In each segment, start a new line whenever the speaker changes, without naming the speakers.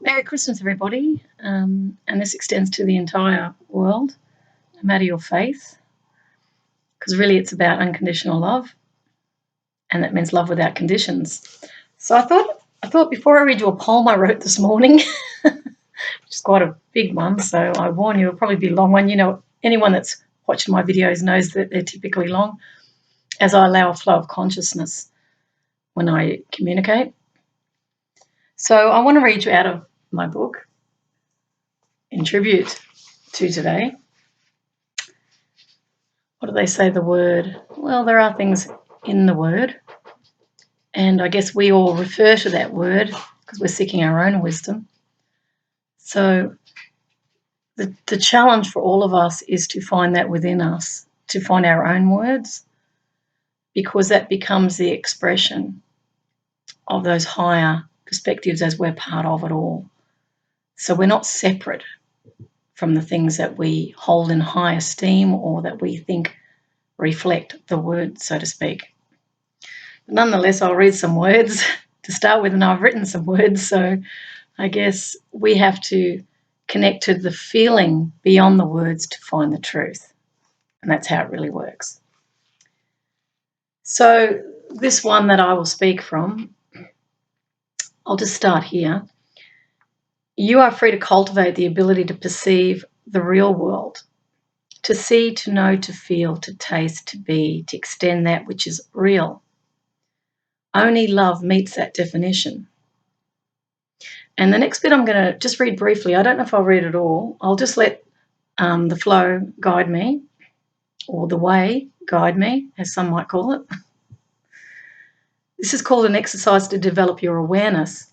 Merry Christmas, everybody. And this extends to the entire world, no matter your faith, because really it's about unconditional love, and that means love without conditions. So I thought before I read you a poem I wrote this morning, which is quite a big one, so I warn you, it'll probably be a long one. You know, anyone that's watching my videos knows that they're typically long, as I allow a flow of consciousness when I communicate. So I want to read you out of my book in tribute to today. What do they say, the word? Well, there are things in the word, and I guess we all refer to that word because we're seeking our own wisdom. So the challenge for all of us is to find that within us, to find our own words, because that becomes the expression of those higher perspectives as we're part of it all. So we're not separate from the things that we hold in high esteem or that we think reflect the word, so to speak. But nonetheless, I'll read some words to start with, and I've written some words, so I guess we have to connect to the feeling beyond the words to find the truth, and that's how it really works. So this one that I will speak from, I'll just start here. You are free to cultivate the ability to perceive the real world, to see, to know, to feel, to taste, to be, to extend that which is real. Only love meets that definition. And the next bit I'm going to just read briefly. I don't know if I'll read it all. I'll just let the flow guide me, or the way guide me, as some might call it. This is called an exercise to develop your awareness,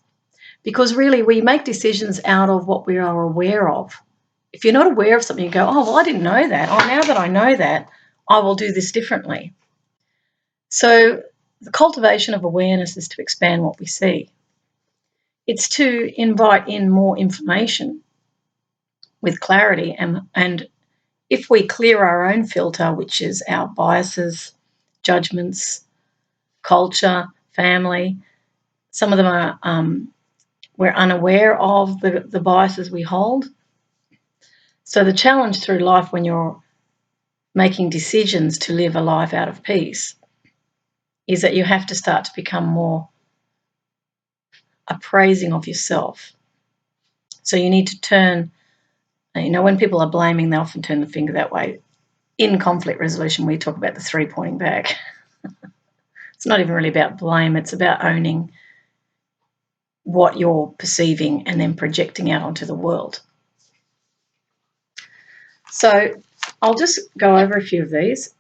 because really we make decisions out of what we are aware of. If you're not aware of something, you go, oh, well, I didn't know that. Oh, now that I know that, I will do this differently. So the cultivation of awareness is to expand what we see. It's to invite in more information with clarity, and if we clear our own filter, which is our biases, judgments, culture, family, some of them are we're unaware of the biases we hold. So the challenge through life when you're making decisions to live a life out of peace is that you have to start to become more appraising of yourself. So you need to turn, when people are blaming, they often turn the finger that way. In conflict resolution, we talk about the 3 pointing back. It's not even really about blame. It's about owning what you're perceiving and then projecting out onto the world. So I'll just go over a few of these.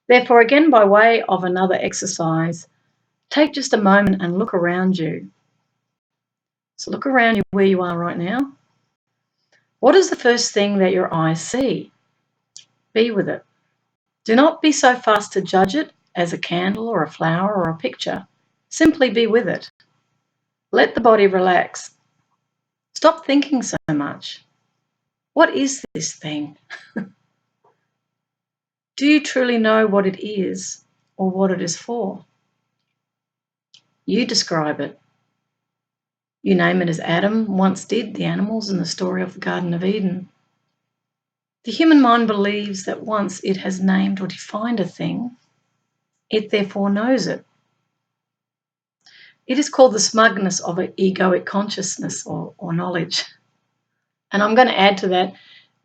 Therefore, again, by way of another exercise, take just a moment and look around you. So look around you where you are right now. What is the first thing that your eyes see? Be with it. Do not be so fast to judge it as a candle or a flower or a picture. Simply be with it. Let the body relax. Stop thinking so much. What is this thing? Do you truly know what it is or what it is for? You describe it. You name it as Adam once did the animals in the story of the Garden of Eden. The human mind believes that once it has named or defined a thing, it therefore knows it. It is called the smugness of an egoic consciousness or knowledge. And I'm going to add to that,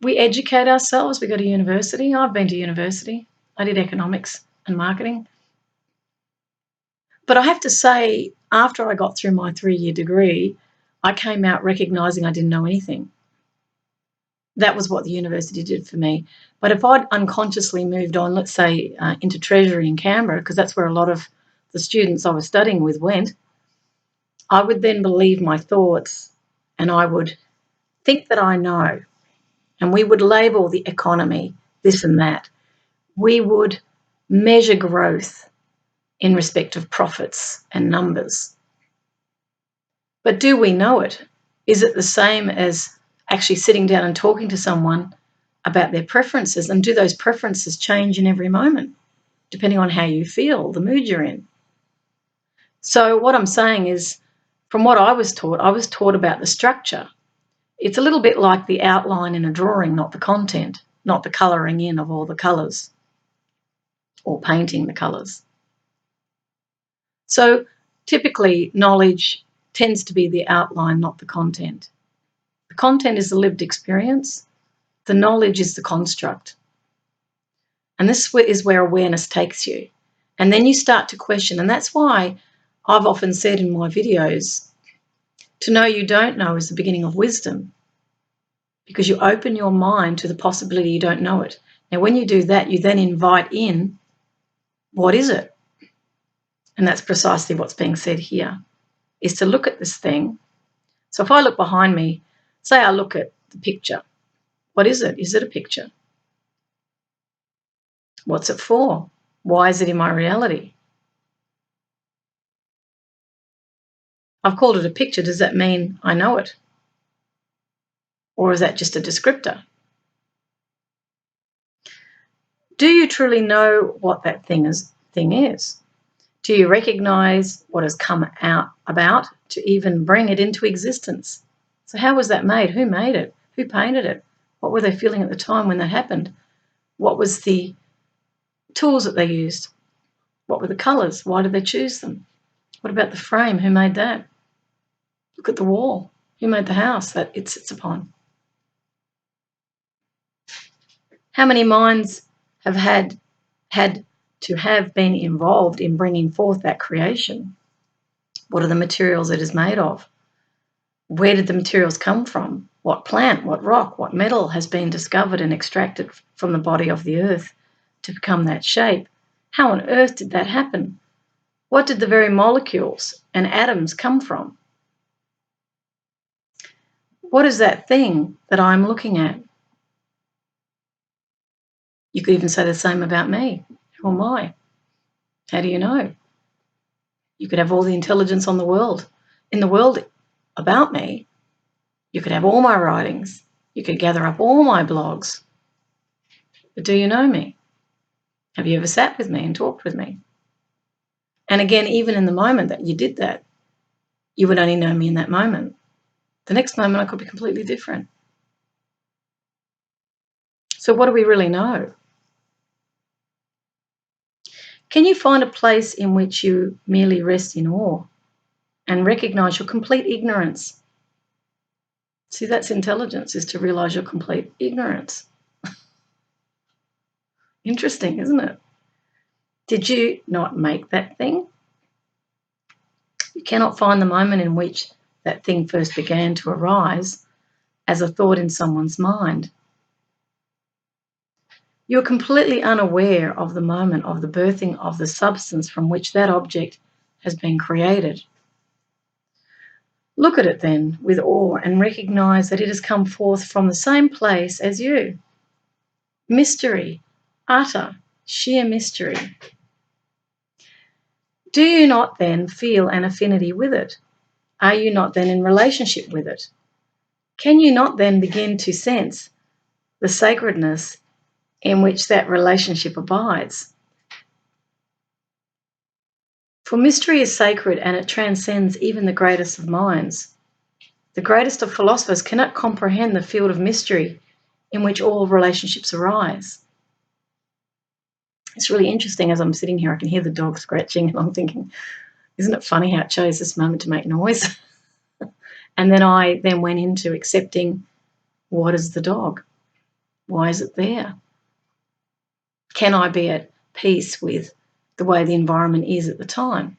we educate ourselves. We go to university. I've been to university. I did economics and marketing. But I have to say, after I got through my 3-year degree, I came out recognising I didn't know anything. That was what the university did for me. But if I'd unconsciously moved on, let's say into Treasury in Canberra, because that's where a lot of the students I was studying with went, I would then believe my thoughts and I would think that I know. And we would label the economy this and that. We would measure growth in respect of profits and numbers. But do we know it? Is it the same as actually sitting down and talking to someone about their preferences? And do those preferences change in every moment, depending on how you feel, the mood you're in? So what I'm saying is From what I was taught about the structure. It's a little bit like the outline in a drawing, not the content, not the colouring in of all the colours or painting the colours. So typically knowledge tends to be the outline, not the content. The content is the lived experience. The knowledge is the construct. And this is where awareness takes you. And then you start to question. And that's why I've often said in my videos, to know you don't know is the beginning of wisdom, because you open your mind to the possibility you don't know it. Now, when you do that, you then invite in, what is it? And that's precisely what's being said here, is to look at this thing. So if I look behind me, say I look at the picture, what is it? Is it a picture? What's it for? Why is it in my reality? I've called it a picture. Does that mean I know it? Or is that just a descriptor? Do you truly know what that thing is? Do you recognise what has come out about to even bring it into existence? So how was that made? Who made it? Who painted it? What were they feeling at the time when that happened? What was the tools that they used? What were the colours? Why did they choose them? What about the frame? Who made that? Look at the wall. Who made the house that it sits upon? How many minds have had to have been involved in bringing forth that creation? What are the materials it is made of? Where did the materials come from? What plant, what rock, what metal has been discovered and extracted from the body of the earth to become that shape? How on earth did that happen? What did the very molecules and atoms come from? What is that thing that I'm looking at? You could even say the same about me. Who am I? How do you know? You could have all the intelligence in the world about me. You could have all my writings. You could gather up all my blogs. But do you know me? Have you ever sat with me and talked with me? And again, even in the moment that you did that, you would only know me in that moment. The next moment I could be completely different. So what do we really know? Can you find a place in which you merely rest in awe and recognise your complete ignorance? See, that's intelligence, is to realise your complete ignorance. Interesting, isn't it? Did you not make that thing? You cannot find the moment in which that thing first began to arise as a thought in someone's mind. You're completely unaware of the moment of the birthing of the substance from which that object has been created. Look at it then with awe and recognise that it has come forth from the same place as you. Mystery, utter, sheer mystery. Do you not then feel an affinity with it? Are you not then in relationship with it? Can you not then begin to sense the sacredness in which that relationship abides? For mystery is sacred and it transcends even the greatest of minds. The greatest of philosophers cannot comprehend the field of mystery in which all relationships arise. It's really interesting. As I'm sitting here, I can hear the dog scratching and I'm thinking, isn't it funny how it chose this moment to make noise? And then I went into accepting, what is the dog? Why is it there? Can I be at peace with the way the environment is at the time?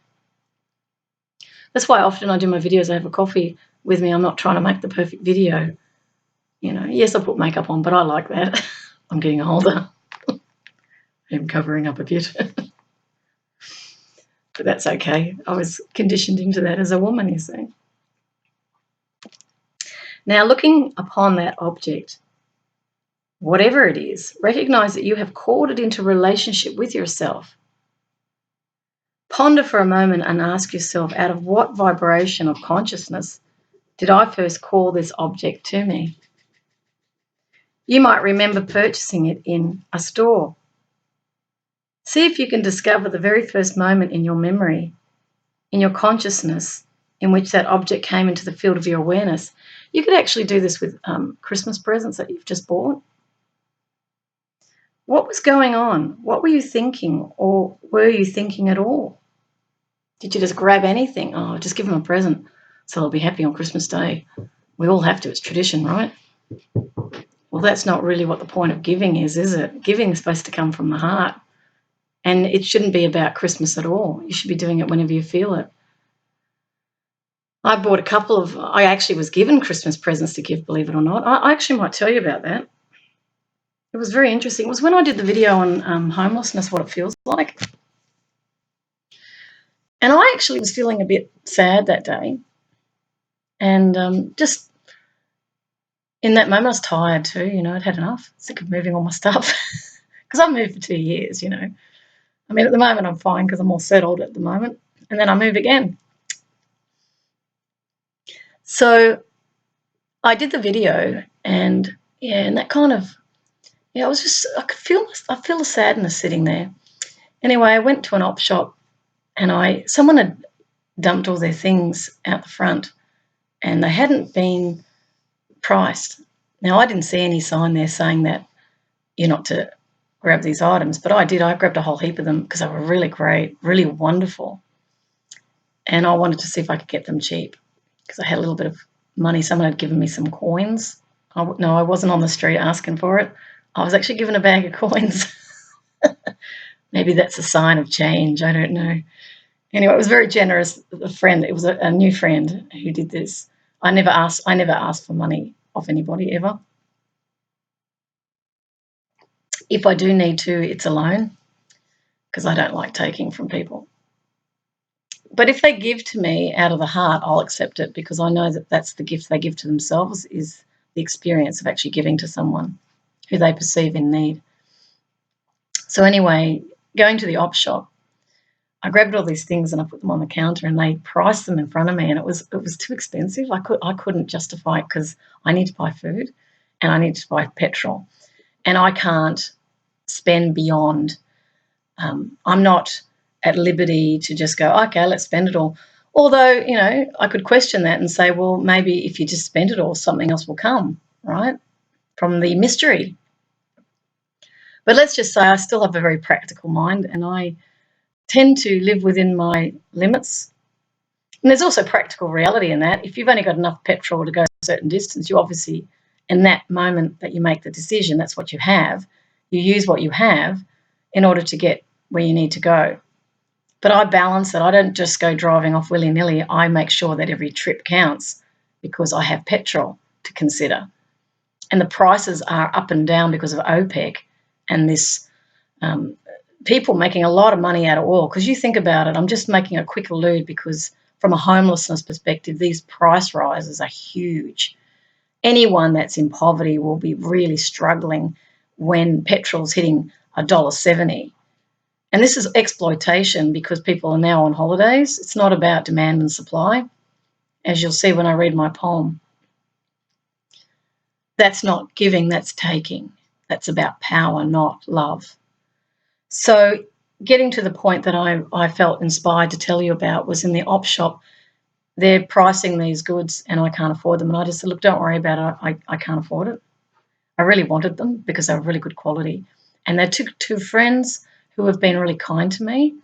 That's why often I do my videos, I have a coffee with me. I'm not trying to make the perfect video. You know, yes, I put makeup on, but I like that. I'm getting older. I'm covering up a bit. But that's okay. I was conditioned into that as a woman, you see. Now, looking upon that object, whatever it is, recognise that you have called it into relationship with yourself. Ponder for a moment and ask yourself, out of what vibration of consciousness did I first call this object to me? You might remember purchasing it in a store. See if you can discover the very first moment in your memory, in your consciousness, in which that object came into the field of your awareness. You could actually do this with Christmas presents that you've just bought. What was going on? What were you thinking, or were you thinking at all? Did you just grab anything? Oh, just give them a present so they'll be happy on Christmas Day. We all have to. It's tradition, right? Well, that's not really what the point of giving is it? Giving is supposed to come from the heart. And it shouldn't be about Christmas at all. You should be doing it whenever you feel it. I actually was given Christmas presents to give, believe it or not. I actually might tell you about that. It was very interesting. It was when I did the video on homelessness, what it feels like. And I actually was feeling a bit sad that day. And just in that moment, I was tired too. I'd had enough. Sick of moving all my stuff. Because I've moved for 2 years, I mean, at the moment I'm fine because I'm all settled at the moment. And then I move again. So I did the video and that kind of, I was just, I feel the sadness sitting there. Anyway, I went to an op shop and someone had dumped all their things out the front and they hadn't been priced. Now, I didn't see any sign there saying that you're not to grab these items, but I did. I grabbed a whole heap of them because they were really great, really wonderful. And I wanted to see if I could get them cheap because I had a little bit of money. Someone had given me some coins. No, I wasn't on the street asking for it. I was actually given a bag of coins. Maybe that's a sign of change. I don't know. Anyway, it was very generous. A friend, it was a new friend who did this. I never asked for money off anybody ever. If I do need to, it's a loan because I don't like taking from people. But if they give to me out of the heart, I'll accept it because I know that that's the gift they give to themselves, is the experience of actually giving to someone who they perceive in need. So anyway, going to the op shop, I grabbed all these things and I put them on the counter and they priced them in front of me, and it was too expensive. I couldn't justify it because I need to buy food and I need to buy petrol, and I can't spend beyond. I'm not at liberty to just go, okay, let's spend it all. Although, I could question that and say, well, maybe if you just spend it all, something else will come, right, from the mystery. But let's just say I still have a very practical mind and I tend to live within my limits. And there's also practical reality in that. If you've only got enough petrol to go a certain distance, you obviously, in that moment that you make the decision, that's what you have. You use what you have in order to get where you need to go. But I balance it. I don't just go driving off willy-nilly. I make sure that every trip counts because I have petrol to consider. And the prices are up and down because of OPEC and this people making a lot of money out of oil. Because you think about it, I'm just making a quick allude because from a homelessness perspective, these price rises are huge. Anyone that's in poverty will be really struggling when petrol's hitting $1.70. And this is exploitation because people are now on holidays. It's not about demand and supply, as you'll see when I read my poem. That's not giving, that's taking. That's about power, not love. So getting to the point that I felt inspired to tell you about was in the op shop. They're pricing these goods and I can't afford them. And I just said, look, don't worry about it. I can't afford it. I really wanted them because they were really good quality. And they took two friends who have been really kind to me,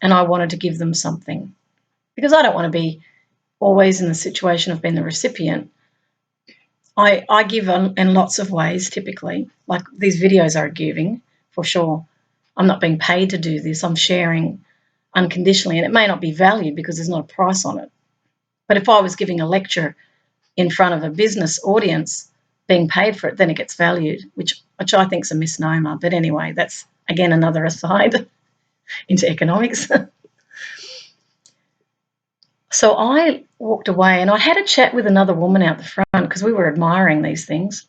and I wanted to give them something because I don't want to be always in the situation of being the recipient. I give in lots of ways typically, like these videos are giving for sure. I'm not being paid to do this. I'm sharing unconditionally, and it may not be valued because there's not a price on it. But if I was giving a lecture in front of a business audience being paid for it, then it gets valued, which I think is a misnomer. But anyway, that's, again, another aside into economics. So I walked away and I had a chat with another woman out the front because we were admiring these things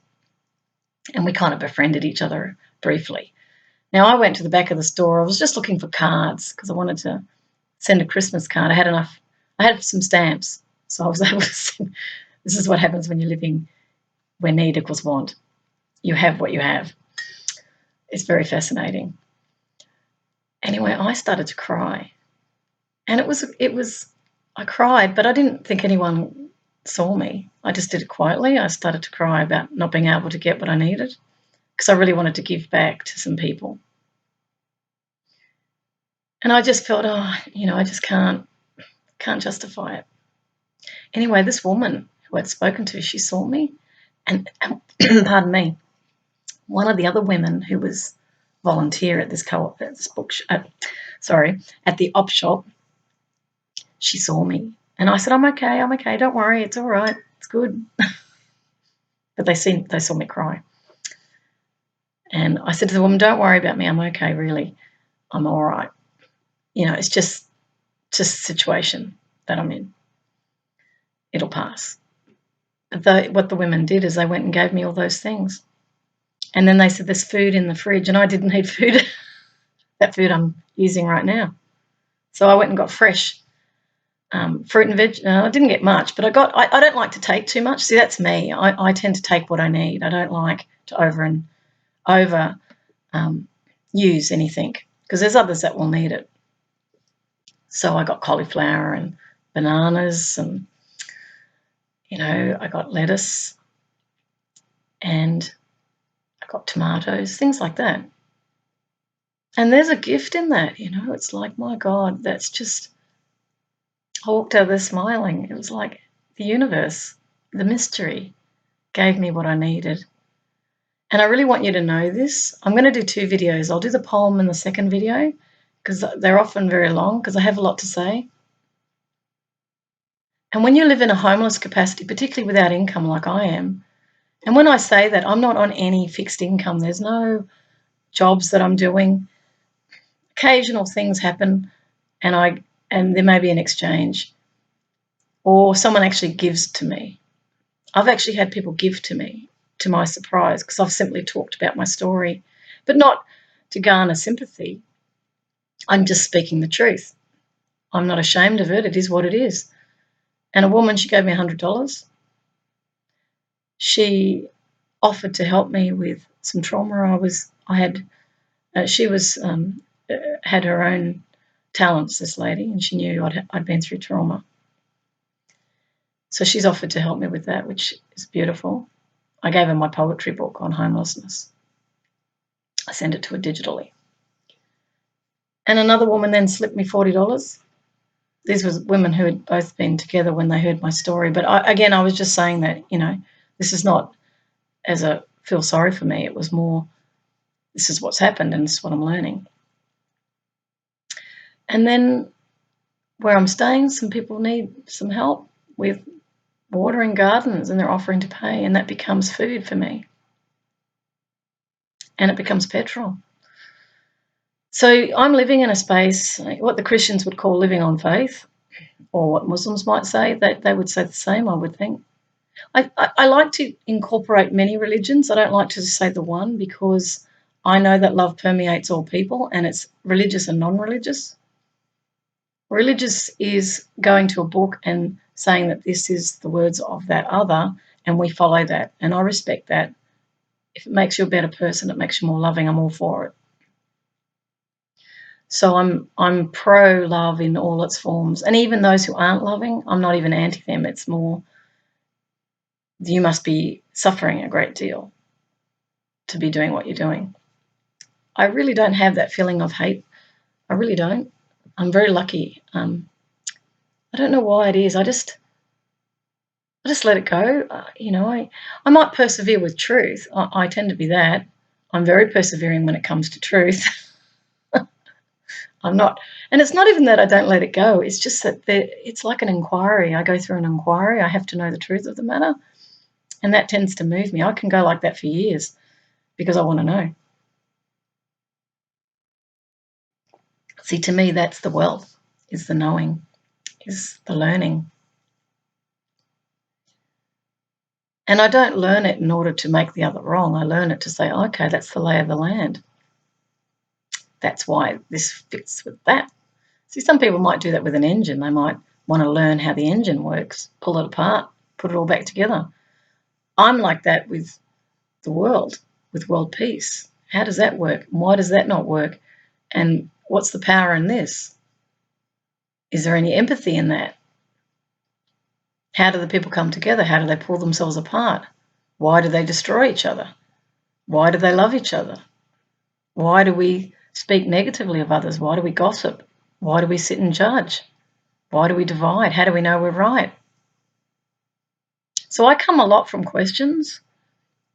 and we kind of befriended each other briefly. Now, I went to the back of the store. I was just looking for cards because I wanted to send a Christmas card. I had some stamps, so I was able to send. This is what happens when you're living where need equals want. You have what you have. It's very fascinating. Anyway, I started to cry. And I cried, but I didn't think anyone saw me. I just did it quietly. I started to cry about not being able to get what I needed because I really wanted to give back to some people. And I just felt, I just can't justify it. Anyway, this woman who I'd spoken to, she saw me, and pardon me, one of the other women who was volunteer at this co-op, at this at the op shop, she saw me, and I said, I'm okay, don't worry, it's all right, it's good. But they saw me cry, and I said to the woman, don't worry about me, I'm okay, really, I'm all right. It's just a situation that I'm in. It'll pass. But what the women did is they went and gave me all those things. And then they said, there's food in the fridge, and I didn't need food, that food I'm using right now. So I went and got fresh fruit and veg. I didn't get much, but I don't like to take too much. See, that's me. I tend to take what I need. I don't like to over use anything because there's others that will need it. So I got cauliflower and bananas and, I got lettuce and I got tomatoes, things like that. And there's a gift in that, It's like, my God, that's just, I walked out there smiling. It was like the universe, the mystery, gave me what I needed. And I really want you to know this. I'm going to do 2 videos. I'll do the poem in the second video because they're often very long because I have a lot to say. And when you live in a homeless capacity, particularly without income like I am, and when I say that, I'm not on any fixed income. There's no jobs that I'm doing. Occasional things happen and there may be an exchange or someone actually gives to me. I've actually had people give to me, to my surprise, because I've simply talked about my story, but not to garner sympathy. I'm just speaking the truth. I'm not ashamed of it. It is what it is. And a woman, she gave me $100. She offered to help me with some trauma. She had her own talents, this lady, and she knew I'd been through trauma. So she's offered to help me with that, which is beautiful. I gave her my poetry book on homelessness. I sent it to her digitally. And another woman then slipped me $40. These were women who had both been together when they heard my story. But I was just saying that, this is not as a feel sorry for me. It was more, this is what's happened and this is what I'm learning. And then where I'm staying, some people need some help with watering gardens and they're offering to pay, and that becomes food for me. And it becomes petrol. So I'm living in a space, what the Christians would call living on faith, or what Muslims might say, they would say the same, I would think. I like to incorporate many religions. I don't like to just say the one because I know that love permeates all people and it's religious and non-religious. Religious is going to a book and saying that this is the words of that other and we follow that, and I respect that. If it makes you a better person, it makes you more loving, I'm all for it. So I'm pro-love in all its forms. And even those who aren't loving, I'm not even anti them. It's more, you must be suffering a great deal to be doing what you're doing. I really don't have that feeling of hate. I really don't. I'm very lucky. I don't know why it is. I just let it go. I might persevere with truth. I tend to be that. I'm very persevering when it comes to truth. I'm not, and it's not even that I don't let it go. It's just that it's like an inquiry. I go through an inquiry. I have to know the truth of the matter, and that tends to move me. I can go like that for years because I want to know. See, to me, that's the wealth, is the knowing, is the learning. And I don't learn it in order to make the other wrong. I learn it to say, okay, that's the lay of the land. That's why this fits with that. See, some people might do that with an engine. They might want to learn how the engine works, pull it apart, put it all back together. I'm like that with the world, with world peace. How does that work? Why does that not work? And what's the power in this? Is there any empathy in that? How do the people come together? How do they pull themselves apart? Why do they destroy each other? Why do they love each other? Why do we speak negatively of others? Why do we gossip? Why do we sit and judge? Why do we divide? How do we know we're right? So I come a lot from questions,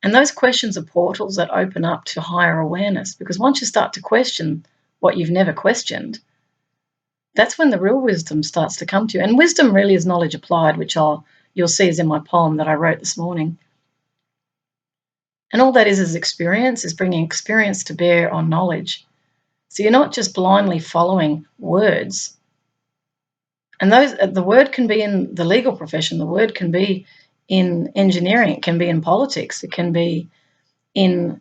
and those questions are portals that open up to higher awareness, because once you start to question what you've never questioned, that's when the real wisdom starts to come to you. And wisdom really is knowledge applied, which you'll see is in my poem that I wrote this morning. And all that is experience, is bringing experience to bear on knowledge. So you're not just blindly following words. And the word can be in the legal profession, the word can be in engineering, it can be in politics, it can be in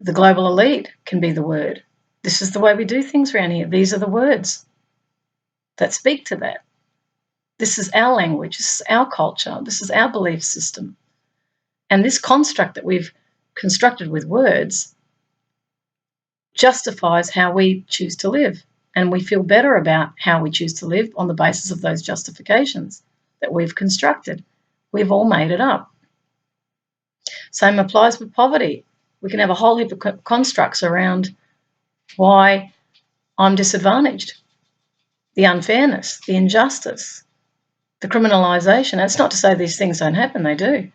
the global elite, can be the word. This is the way we do things around here. These are the words that speak to that. This is our language, this is our culture, this is our belief system. And this construct that we've constructed with words justifies how we choose to live. And we feel better about how we choose to live on the basis of those justifications that we've constructed. We've all made it up. Same applies with poverty. We can have a whole heap of constructs around why I'm disadvantaged, the unfairness, the injustice, the criminalisation. It's not to say these things don't happen, they do.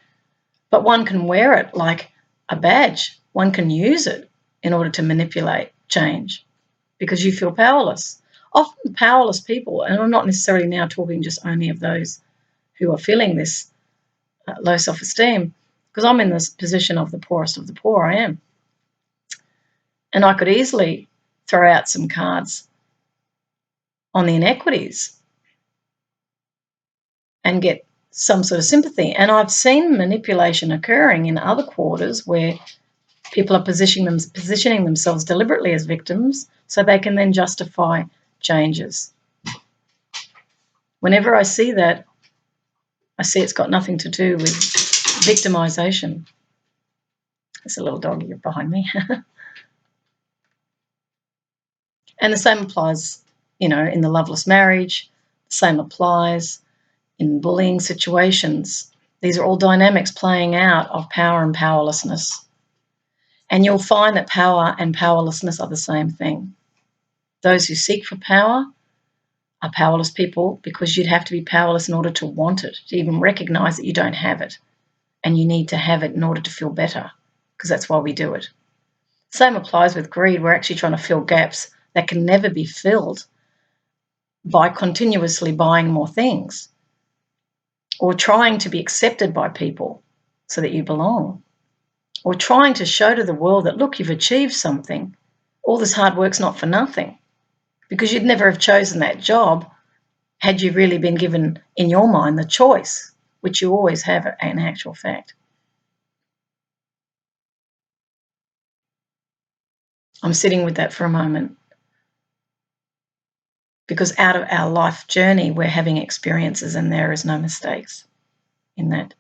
But one can wear it like a badge. One can use it in order to manipulate change because you feel powerless. Often powerless people, and I'm not necessarily now talking just only of those who are feeling this low self-esteem, because I'm in this position of the poorest of the poor, I am. And I could easily throw out some cards on the inequities and get some sort of sympathy. And I've seen manipulation occurring in other quarters where people are positioning themselves deliberately as victims so they can then justify changes. Whenever I see that, I see it's got nothing to do with victimization. There's a little doggy behind me. And the same applies, in the loveless marriage. The same applies in bullying situations. These are all dynamics playing out of power and powerlessness. And you'll find that power and powerlessness are the same thing. Those who seek for power are powerless people because you'd have to be powerless in order to want it, to even recognise that you don't have it. And you need to have it in order to feel better, because that's why we do it. Same applies with greed. We're actually trying to fill gaps that can never be filled by continuously buying more things or trying to be accepted by people so that you belong, or trying to show to the world that, look, you've achieved something. All this hard work's not for nothing, because you'd never have chosen that job had you really been given, in your mind, the choice, which you always have in actual fact. I'm sitting with that for a moment, because out of our life journey, we're having experiences and there is no mistakes in that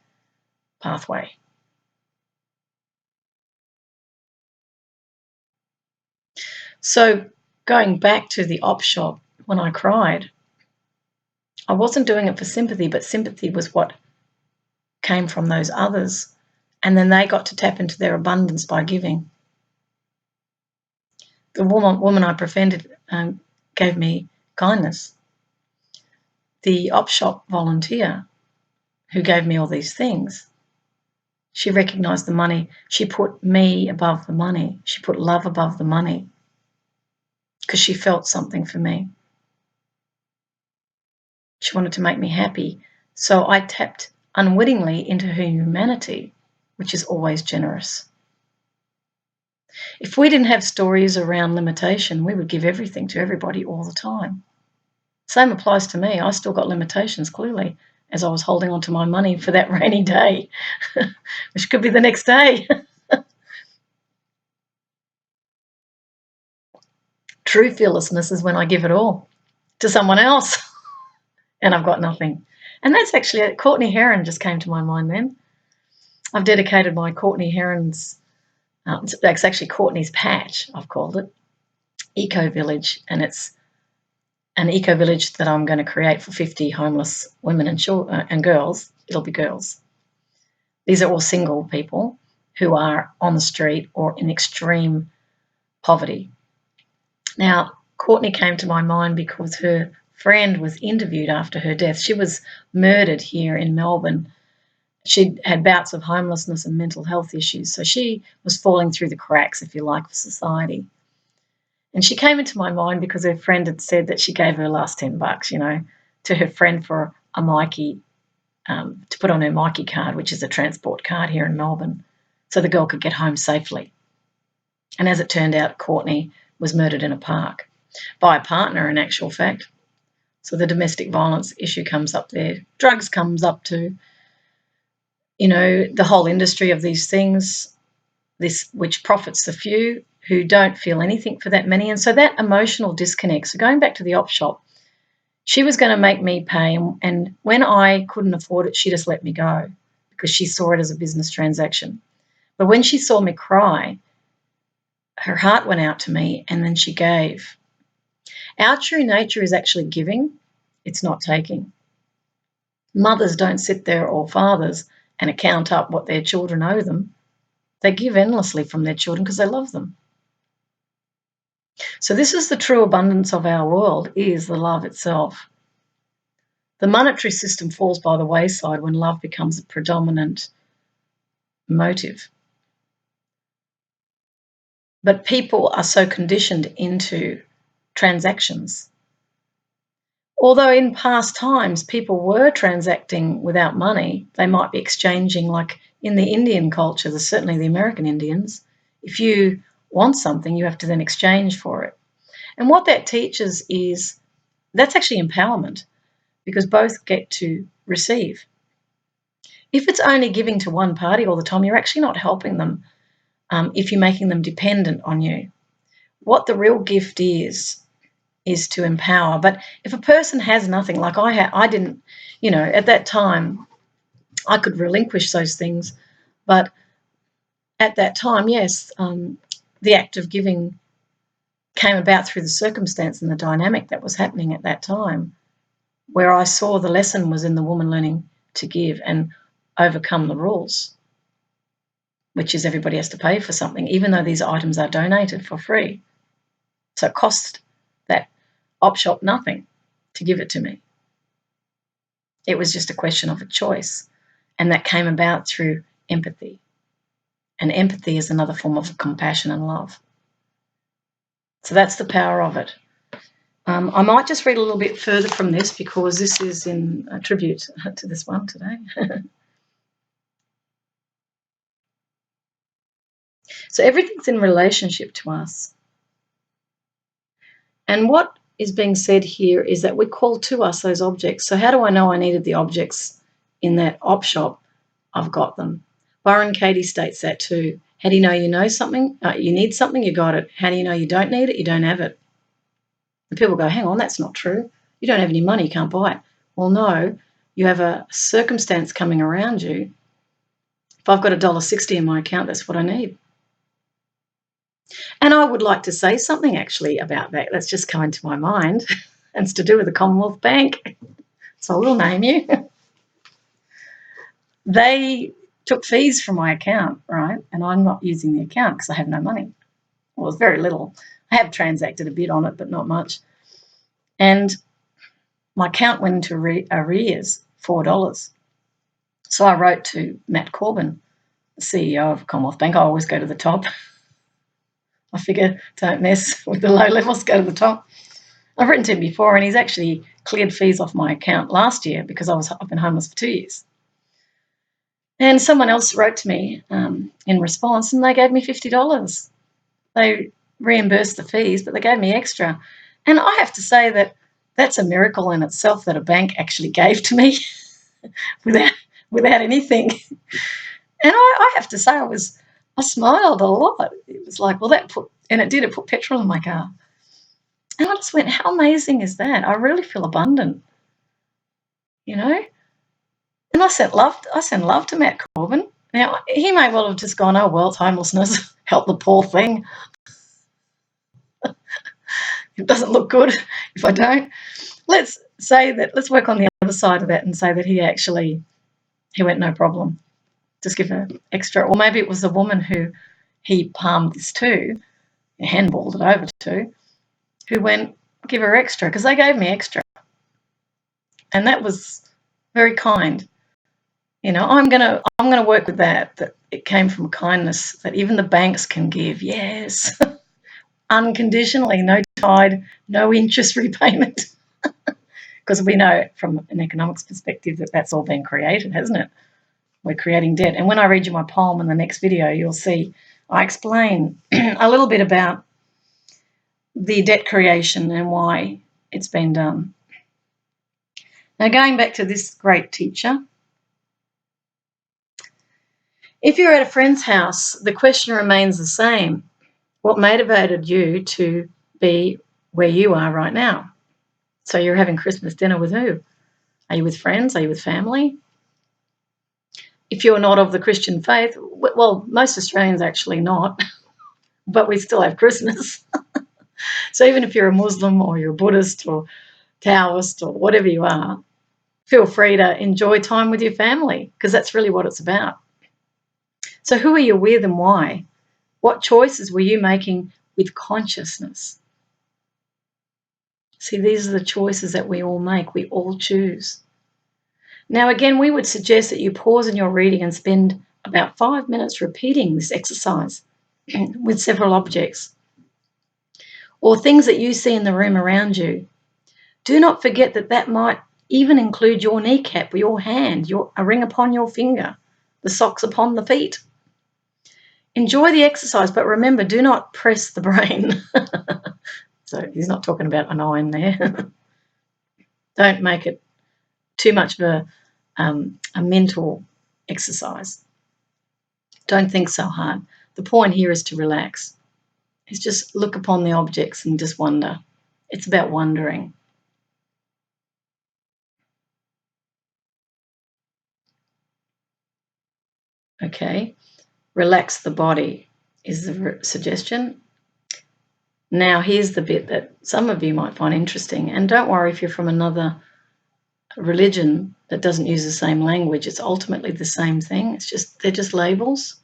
pathway. So going back to the op shop, when I cried, I wasn't doing it for sympathy, but sympathy was what came from those others. And then they got to tap into their abundance by giving. The woman I befriended gave me kindness. The op shop volunteer who gave me all these things, she recognised the money. She put me above the money. She put love above the money because she felt something for me. She wanted to make me happy. So I tapped unwittingly into her humanity, which is always generous. If we didn't have stories around limitation, we would give everything to everybody all the time. Same applies to me. I still got limitations, clearly, as I was holding on to my money for that rainy day, which could be the next day. True fearlessness is when I give it all to someone else and I've got nothing. And that's actually, Courtney Heron just came to my mind then. I've dedicated my Courtney Heron's, it's actually Courtney's Patch, I've called it, Eco Village, and it's an eco-village that I'm going to create for 50 homeless women and girls. It'll be girls. These are all single people who are on the street or in extreme poverty. Now, Courtney came to my mind because her friend was interviewed after her death. She was murdered here in Melbourne. She'd had bouts of homelessness and mental health issues, so she was falling through the cracks, if you like, for society. And she came into my mind because her friend had said that she gave her last $10, to her friend for a Myki, to put on her Myki card, which is a transport card here in Melbourne, so the girl could get home safely. And as it turned out, Courtney was murdered in a park by a partner, in actual fact. So the domestic violence issue comes up there. Drugs comes up too. The whole industry of these things, which profits the few who don't feel anything for that many. And so that emotional disconnect. So going back to the op shop, she was going to make me pay. And when I couldn't afford it, she just let me go because she saw it as a business transaction. But when she saw me cry, her heart went out to me and then she gave. Our true nature is actually giving. It's not taking. Mothers don't sit there, or fathers, and account up what their children owe them. They give endlessly from their children because they love them. So this is the true abundance of our world, is the love itself. The monetary system falls by the wayside when love becomes a predominant motive. But people are so conditioned into transactions. Although in past times people were transacting without money, they might be exchanging, like in the Indian culture, certainly the American Indians, if you want something, you have to then exchange for it. And what that teaches is that's actually empowerment, because both get to receive. If it's only giving to one party all the time, you're actually not helping them if you're making them dependent on you. What the real gift is to empower. But if a person has nothing, like I didn't, at that time, I could relinquish those things. But at that time, yes, the act of giving came about through the circumstance and the dynamic that was happening at that time, where I saw the lesson was in the woman learning to give and overcome the rules, which is everybody has to pay for something, even though these items are donated for free. So it cost that op shop nothing to give it to me. It was just a question of a choice, and that came about through empathy. And empathy is another form of compassion and love. So that's the power of it. I might just read a little bit further from this because this is in a tribute to this one today. So everything's in relationship to us. And what is being said here is that we call to us those objects. So how do I know I needed the objects in that op shop? I've got them. Byron Katie states that too. How do you know you know something? You need something, you got it. How do you know you don't need it? You don't have it. And people go, hang on, that's not true. You don't have any money, you can't buy it. Well, no, you have a circumstance coming around you. If I've got $1.60 in my account, that's what I need. And I would like to say something actually about that. That's just come into my mind. And it's to do with the Commonwealth Bank. So I will name you. They took fees from my account, right? And I'm not using the account because I have no money. Well, it's very little. I have transacted a bit on it, but not much. And my account went into arrears, $4. So I wrote to Matt Corbin, the CEO of Commonwealth Bank. I always go to the top. I figure don't mess with the low levels, go to the top. I've written to him before, and he's actually cleared fees off my account last year because I've been homeless for 2 years. And someone else wrote to me in response, and they gave me $50. They reimbursed the fees, but they gave me extra. And I have to say that that's a miracle in itself that a bank actually gave to me without anything. And I have to say I smiled a lot. It was like, well, it put petrol in my car. And I just went, how amazing is that? I really feel abundant, And I sent love to Matt Corbin. Now, he may well have just gone, oh, well, it's homelessness, help the poor thing. It doesn't look good if I don't. Let's work on the other side of that and say that he went, no problem. Just give her extra. Or maybe it was the woman who he palmed this to, handballed it over to, who went, give her extra, because they gave me extra. And that was very kind. I'm gonna work with that it came from kindness, that even the banks can give, yes. Unconditionally, no tide, no interest repayment. Because we know from an economics perspective that that's all been created, hasn't it? We're creating debt. And when I read you my poem in the next video, you'll see I explain a little bit about the debt creation and why it's been done. Now, going back to this great teacher, if you're at a friend's house, the question remains the same. What motivated you to be where you are right now? So you're having Christmas dinner with who? Are you with friends? Are you with family? If you're not of the Christian faith, well, most Australians actually not, but we still have Christmas. So even if you're a Muslim or you're a Buddhist or Taoist or whatever you are, feel free to enjoy time with your family, because that's really what it's about. So who are you with and why? What choices were you making with consciousness? See, these are the choices that we all make. We all choose. Now, again, we would suggest that you pause in your reading and spend about 5 minutes repeating this exercise with several objects or things that you see in the room around you. Do not forget that might even include your kneecap, your hand, a ring upon your finger, the socks upon the feet. Enjoy the exercise, but remember, do not press the brain. So he's not talking about an iron there. Don't make it too much of a mental exercise. Don't think so hard. The point here is to relax. It's just look upon the objects and just wonder. It's about wondering. Okay, relax the body is the suggestion. Now, here's the bit that some of you might find interesting. And don't worry if you're from another religion that doesn't use the same language. It's ultimately the same thing. They're just labels.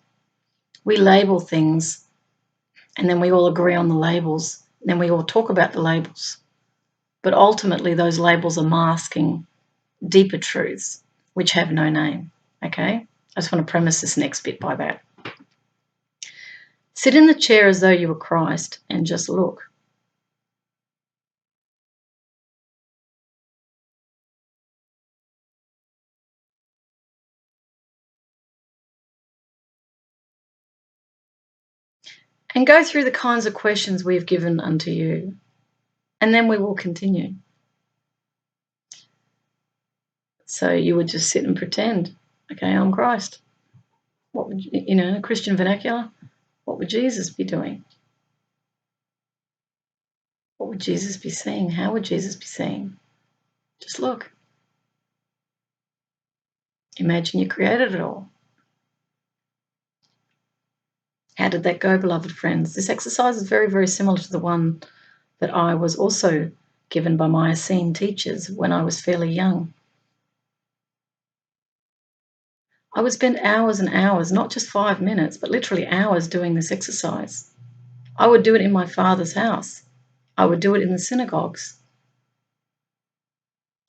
We label things and then we all agree on the labels. And then we all talk about the labels. But ultimately, those labels are masking deeper truths which have no name. Okay? I just want to premise this next bit by that. Sit in the chair as though you were Christ and just look. And go through the kinds of questions we have given unto you. And then we will continue. So you would just sit and pretend, okay, I'm Christ. What would you, Christian vernacular, what would Jesus be doing? What would Jesus be saying? How would Jesus be saying? Just look. Imagine you created it all. How did that go, beloved friends? This exercise is very, very similar to the one that I was also given by my Essene teachers when I was fairly young. I would spend hours and hours, not just 5 minutes, but literally hours doing this exercise. I would do it in my father's house. I would do it in the synagogues.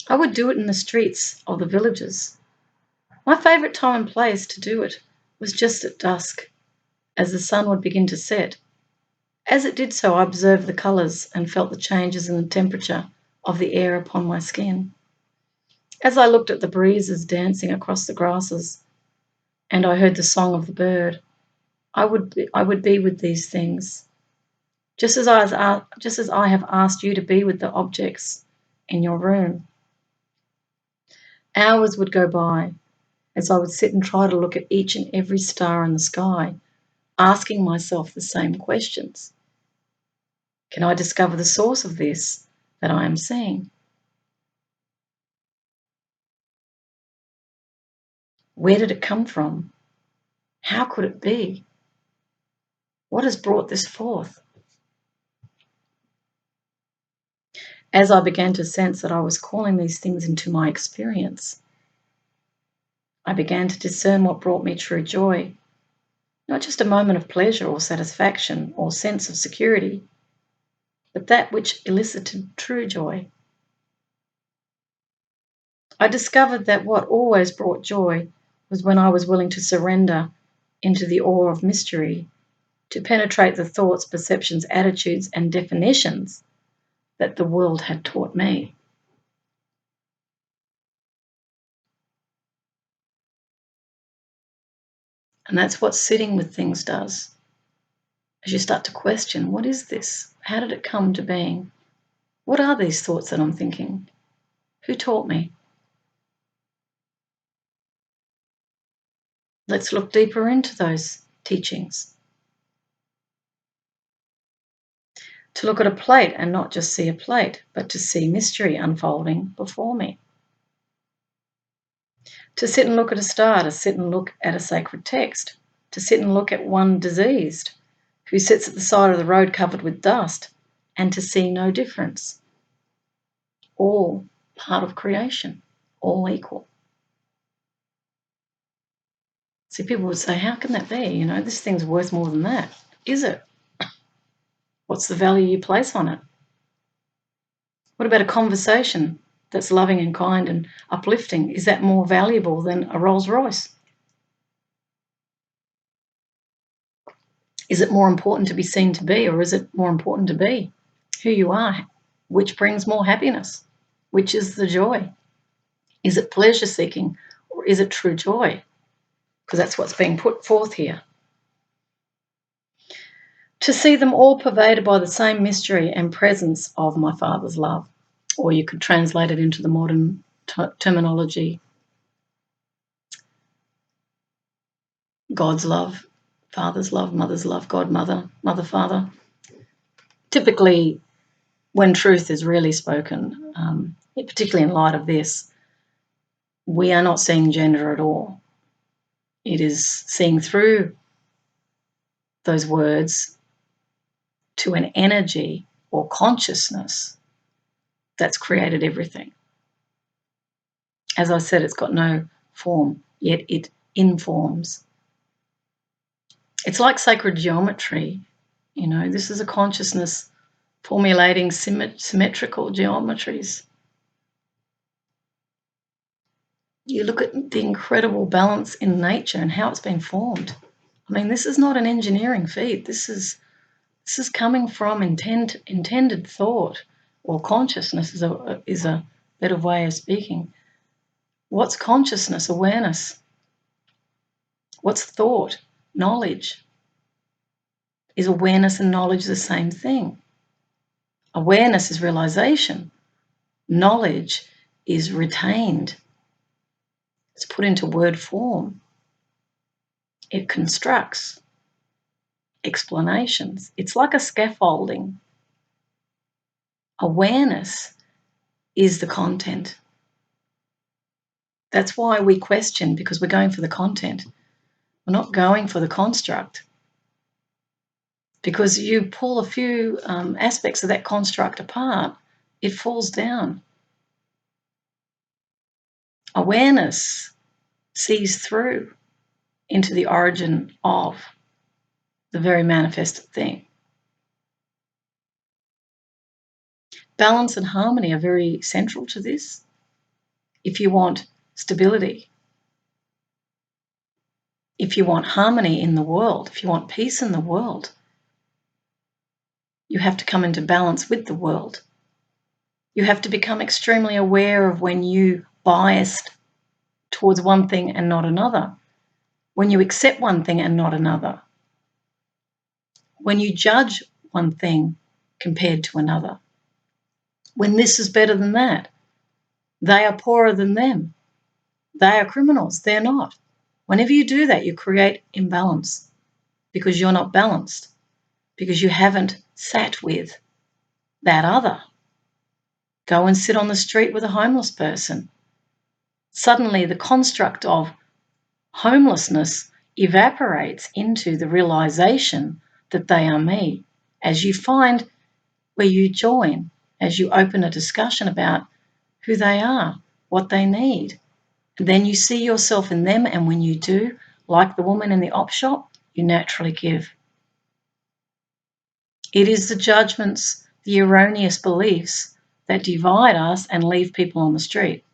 I would do it in the streets of the villages. My favourite time and place to do it was just at dusk, as the sun would begin to set. As it did so, I observed the colours and felt the changes in the temperature of the air upon my skin. As I looked at the breezes dancing across the grasses, and I heard the song of the bird, I would be with these things, just as I have asked you to be with the objects in your room. Hours would go by as I would sit and try to look at each and every star in the sky, asking myself the same questions. Can I discover the source of this that I am seeing? Where did it come from? How could it be? What has brought this forth? as I began to sense that I was calling these things into my experience, I began to discern what brought me true joy, not just a moment of pleasure or satisfaction or sense of security, but that which elicited true joy. I discovered that what always brought joy was when I was willing to surrender into the awe of mystery, to penetrate the thoughts, perceptions, attitudes, and definitions that the world had taught me. And that's what sitting with things does. As you start to question, what is this? How did it come to being? What are these thoughts that I'm thinking? Who taught me? Let's look deeper into those teachings. To look at a plate and not just see a plate, but to see mystery unfolding before me. To sit and look at a star, to sit and look at a sacred text, to sit and look at one diseased who sits at the side of the road covered with dust, and to see no difference. All part of creation, all equal. See, people would say, how can that be? This thing's worth more than that. Is it? What's the value you place on it? What about a conversation that's loving and kind and uplifting? Is that more valuable than a Rolls Royce? Is it more important to be seen to be, or is it more important to be who you are? Which brings more happiness? Which is the joy? Is it pleasure seeking, or is it true joy? Because that's what's being put forth here. To see them all pervaded by the same mystery and presence of my Father's love. Or you could translate it into the modern terminology, God's love, Father's love, Mother's love, God, Mother, Mother, Father. Typically, when truth is really spoken, particularly in light of this, we are not seeing gender at all. It is seeing through those words to an energy or consciousness that's created everything. As I said, it's got no form, yet it informs. It's like sacred geometry. This is a consciousness formulating symmetrical geometries. You look at the incredible balance in nature and how it's been formed. I mean, this is not an engineering feat. This is coming from intended thought, or consciousness is a better way of speaking. What's consciousness? Awareness. What's thought? Knowledge. Is awareness and knowledge the same thing? Awareness is realization. Knowledge is retained. It's put into word form. It constructs explanations. It's like a scaffolding. Awareness is the content. That's why we question, because we're going for the content. We're not going for the construct. Because you pull a few aspects of that construct apart, it falls down. Awareness sees through into the origin of the very manifested thing. Balance and harmony are very central to this. If you want stability, if you want harmony in the world, if you want peace in the world, you have to come into balance with the world. You have to become extremely aware of when you biased towards one thing and not another, when you accept one thing and not another, when you judge one thing compared to another, when this is better than that, they are poorer than them, they are criminals, they're not. Whenever you do that, you create imbalance because you're not balanced, because you haven't sat with that other. Go and sit on the street with a homeless person. Suddenly the construct of homelessness evaporates into the realization that they are me, as you find where you join as you open a discussion about who they are, what they need. Then you see yourself in them, and when you do, like the woman in the op shop, you naturally give. It is the judgments, the erroneous beliefs that divide us and leave people on the street,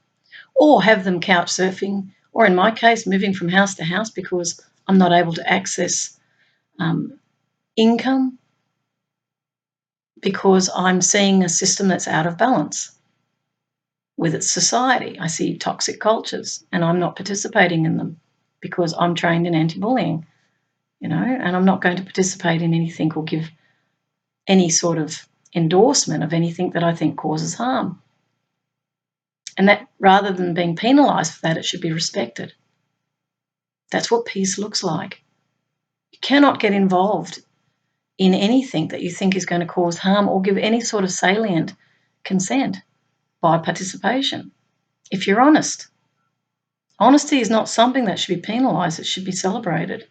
or have them couch surfing, or in my case, moving from house to house because I'm not able to access income because I'm seeing a system that's out of balance with its society. I see toxic cultures and I'm not participating in them because I'm trained in anti-bullying, and I'm not going to participate in anything or give any sort of endorsement of anything that I think causes harm. And that rather than being penalised for that, it should be respected. That's what peace looks like. You cannot get involved in anything that you think is going to cause harm or give any sort of salient consent by participation. If you're honest, honesty is not something that should be penalised, it should be celebrated.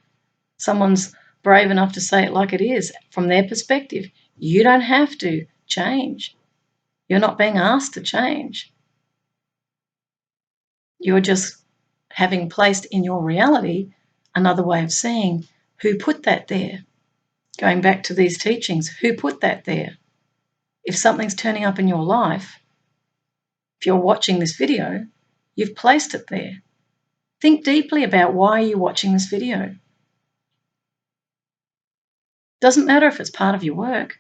Someone's brave enough to say it like it is from their perspective. You don't have to change. You're not being asked to change. You're just having placed in your reality another way of seeing who put that there. Going back to these teachings, who put that there? If something's turning up in your life, if you're watching this video, you've placed it there. Think deeply about why you're watching this video. Doesn't matter if it's part of your work.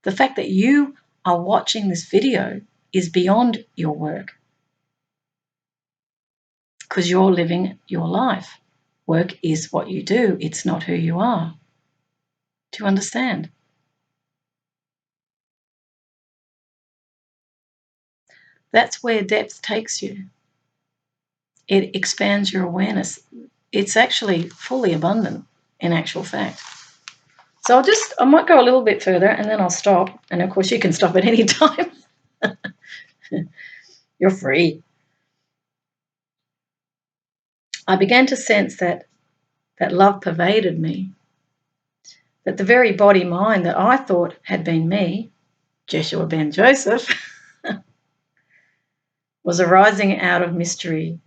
The fact that you are watching this video is beyond your work because you're living your life. Work is what you do. It's not who you are. Do you understand? That's where depth takes you. It expands your awareness. It's actually fully abundant in actual fact. So I might go a little bit further and then I'll stop. And of course you can stop at any time. You're free. I began to sense that love pervaded me, that the very body mind that I thought had been me, Jeshua ben Joseph, was arising out of mystery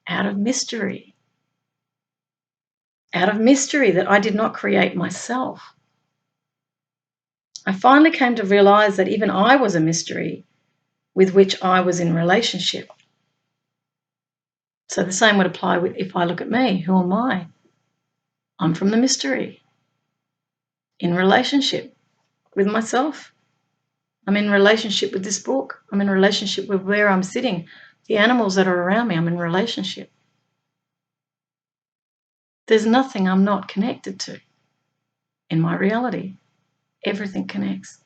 that I did not create myself. I finally came to realize that even I was a mystery with which I was in relationship. So the same would apply if I look at me. Who am I? I'm from the mystery, in relationship with myself. I'm in relationship with this book. I'm in relationship with where I'm sitting, the animals that are around me. I'm in relationship. There's nothing I'm not connected to in my reality. Everything connects.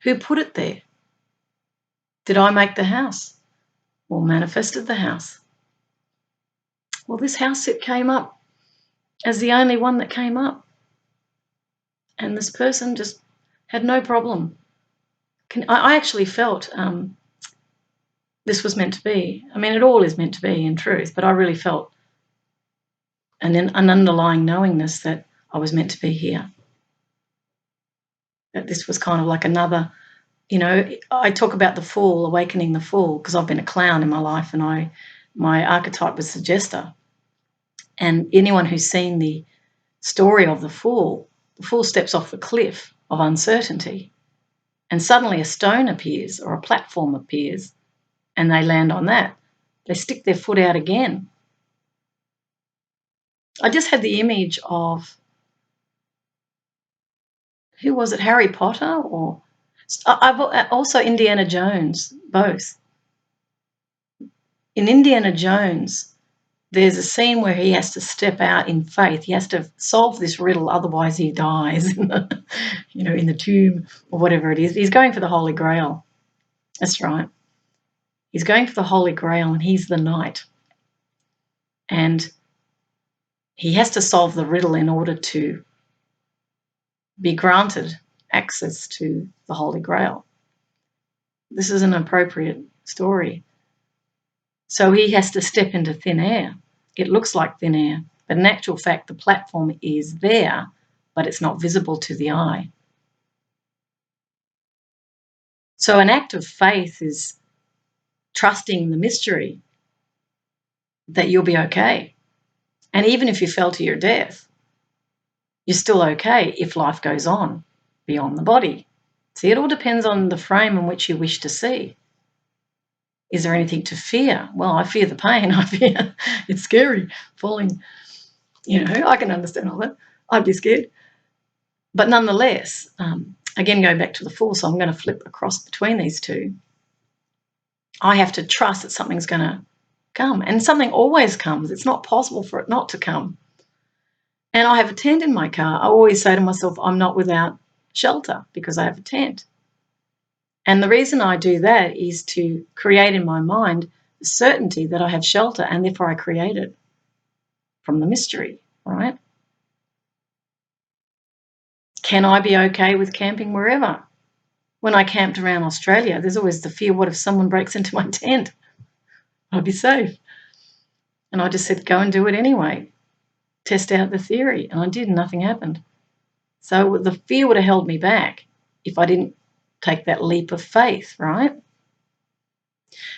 Who put it there? Did I make the house? Or manifested the house? Well, this house set came up as the only one that came up. And this person just had no problem. I actually felt this was meant to be. I mean, it all is meant to be in truth, but I really felt an underlying knowingness that I was meant to be here. That this was kind of like another, I talk about the fool, awakening the fool, because I've been a clown in my life and my archetype was the jester. And anyone who's seen the story of the fool steps off the cliff of uncertainty and suddenly a stone appears or a platform appears and they land on that. They stick their foot out again. I just had the image of, who was it, Harry Potter or I've also Indiana Jones, both. In Indiana Jones, there's a scene where he has to step out in faith. He has to solve this riddle, otherwise he dies in the tomb or whatever it is. He's going for the Holy Grail. That's right. He's going for the Holy Grail and he's the knight. And he has to solve the riddle in order to be granted access to the Holy Grail. This is an appropriate story. So he has to step into thin air. It looks like thin air, but in actual fact, the platform is there, but it's not visible to the eye. So an act of faith is trusting the mystery that you'll be okay. And even if you fell to your death, you're still okay if life goes on beyond the body. See, it all depends on the frame in which you wish to see. Is there anything to fear? Well, I fear the pain. I fear it's scary falling. I can understand all that. I'd be scared. But nonetheless, again, going back to the Fool, so I'm going to flip across between these two. I have to trust that something's going to come, and something always comes. It's not possible for it not to come. And I have a tent in my car. I always say to myself, I'm not without shelter because I have a tent. And the reason I do that is to create in my mind the certainty that I have shelter, and therefore I create it from the mystery, right? Can I be okay with camping wherever? When I camped around Australia, there's always the fear, what if someone breaks into my tent? I'd be safe. And I just said, go and do it anyway. Test out the theory. And I did, and nothing happened. So the fear would have held me back if I didn't take that leap of faith, right?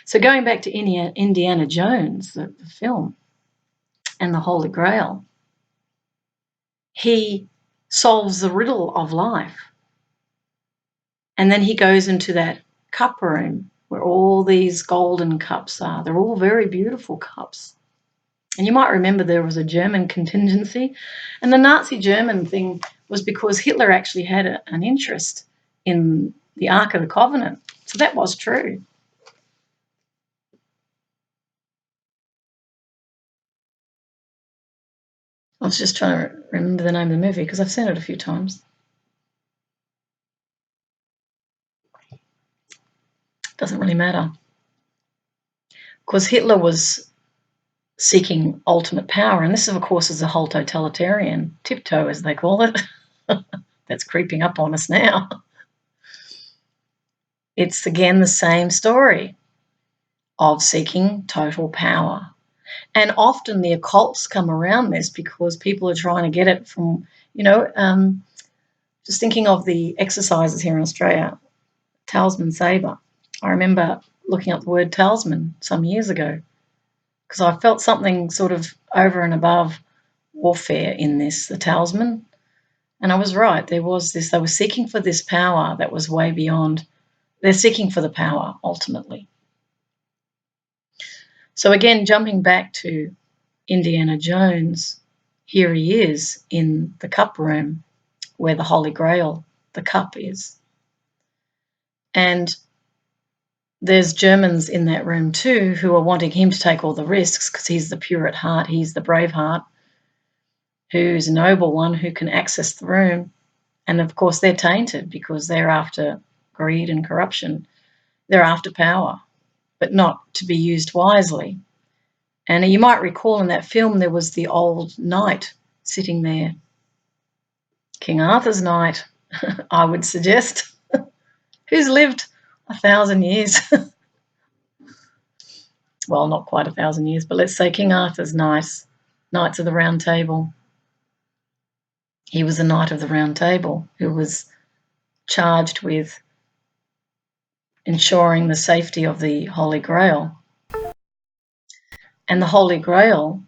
So going back to Indiana Jones, the film, and the Holy Grail, he solves the riddle of life. And then he goes into that cup room where all these golden cups are. They're all very beautiful cups. And you might remember there was a German contingency. And the Nazi German thing was because Hitler actually had an interest in the Ark of the Covenant. So that was true. I was just trying to remember the name of the movie because I've seen it a few times. Doesn't really matter. Because Hitler was seeking ultimate power. And this, of course, is the whole totalitarian tiptoe, as they call it. That's creeping up on us now. It's, again, the same story of seeking total power. And often the occults come around this because people are trying to get it from, just thinking of the exercises here in Australia, talisman saber. I remember looking up the word talisman some years ago because I felt something sort of over and above warfare in this, the talisman. And I was right. There was this, they were seeking for this power that was way beyond, they're seeking for the power ultimately. So again, jumping back to Indiana Jones, here he is in the cup room where the Holy Grail, the cup is. And there's Germans in that room too who are wanting him to take all the risks because he's the pure at heart, he's the brave heart, who's a noble one who can access the room. And of course they're tainted because they're after greed and corruption. They're after power, but not to be used wisely. And you might recall in that film there was the old knight sitting there, King Arthur's knight, I would suggest, who's lived 1,000 years. Well, not quite 1,000 years, but let's say King Arthur's knights of the Round Table. He was a knight of the Round Table who was charged with ensuring the safety of the Holy Grail. And the Holy Grail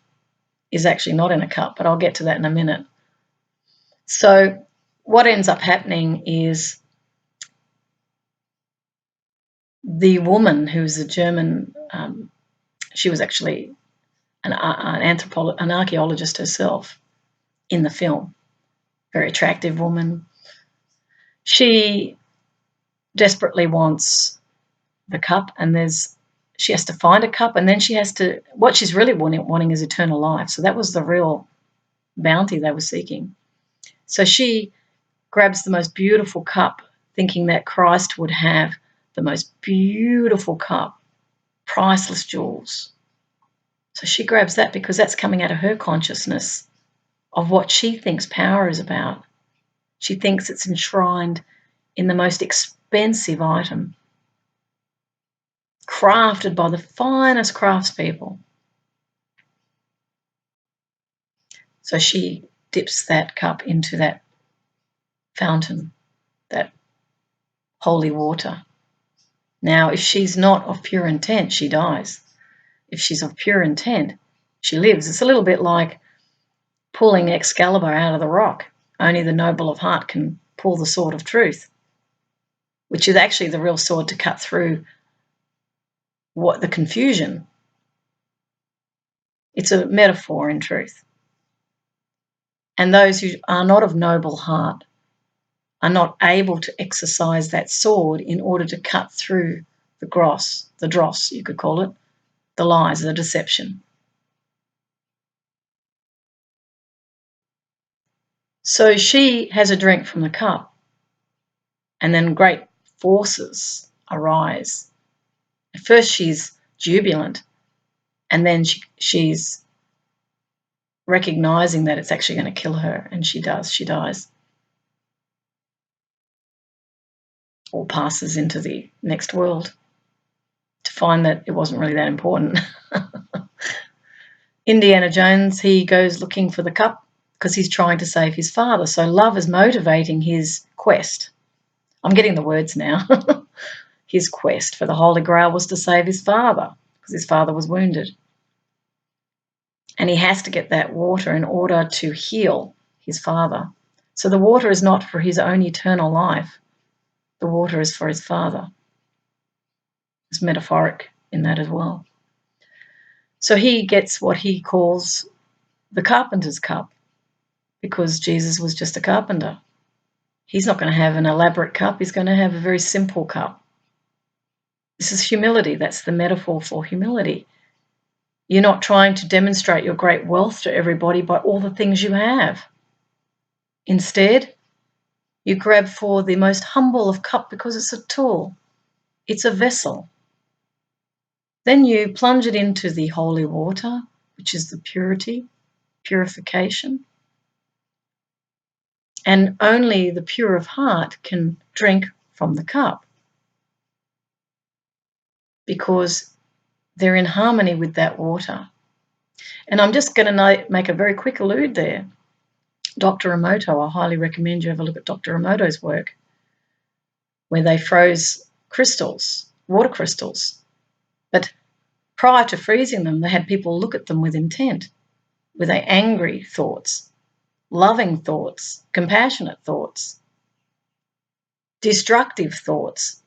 is actually not in a cup, but I'll get to that in a minute. So what ends up happening is the woman who's a German, she was actually an archaeologist herself in the film, very attractive woman. She desperately wants the cup, and she has to find a cup, and then what she's really wanting is eternal life. So that was the real bounty they were seeking. So she grabs the most beautiful cup, thinking that Christ would have the most beautiful cup, priceless jewels. So she grabs that because that's coming out of her consciousness of what she thinks power is about. She thinks it's enshrined in the most expensive item, crafted by the finest craftspeople. So she dips that cup into that fountain, that holy water, Now, if she's not of pure intent, she dies. If she's of pure intent, she lives. It's a little bit like pulling Excalibur out of the rock. Only the noble of heart can pull the sword of truth, which is actually the real sword to cut through what the confusion. It's a metaphor in truth. And those who are not of noble heart are not able to exercise that sword in order to cut through the dross, you could call it, the lies, the deception. So she has a drink from the cup, and then great forces arise. At first she's jubilant, and then she's recognizing that it's actually going to kill her, and she dies. Or passes into the next world to find that it wasn't really that important. Indiana Jones, he goes looking for the cup because he's trying to save his father. So love is motivating his quest. I'm getting the words now. His quest for the Holy Grail was to save his father because his father was wounded. And he has to get that water in order to heal his father. So the water is not for his own eternal life. The water is for his father. It's metaphoric in that as well. So he gets what he calls the carpenter's cup because Jesus was just a carpenter. He's not going to have an elaborate cup. He's going to have a very simple cup. This is humility. That's the metaphor for humility. You're not trying to demonstrate your great wealth to everybody by all the things you have. Instead, you grab for the most humble of cup because it's a tool. It's a vessel. Then you plunge it into the holy water, which is the purification. And only the pure of heart can drink from the cup because they're in harmony with that water. And I'm just going to make a very quick allude there. Dr. Emoto, I highly recommend you have a look at Dr. Emoto's work, where they froze crystals, water crystals. But prior to freezing them, they had people look at them with intent. Were they angry thoughts, loving thoughts, compassionate thoughts, destructive thoughts?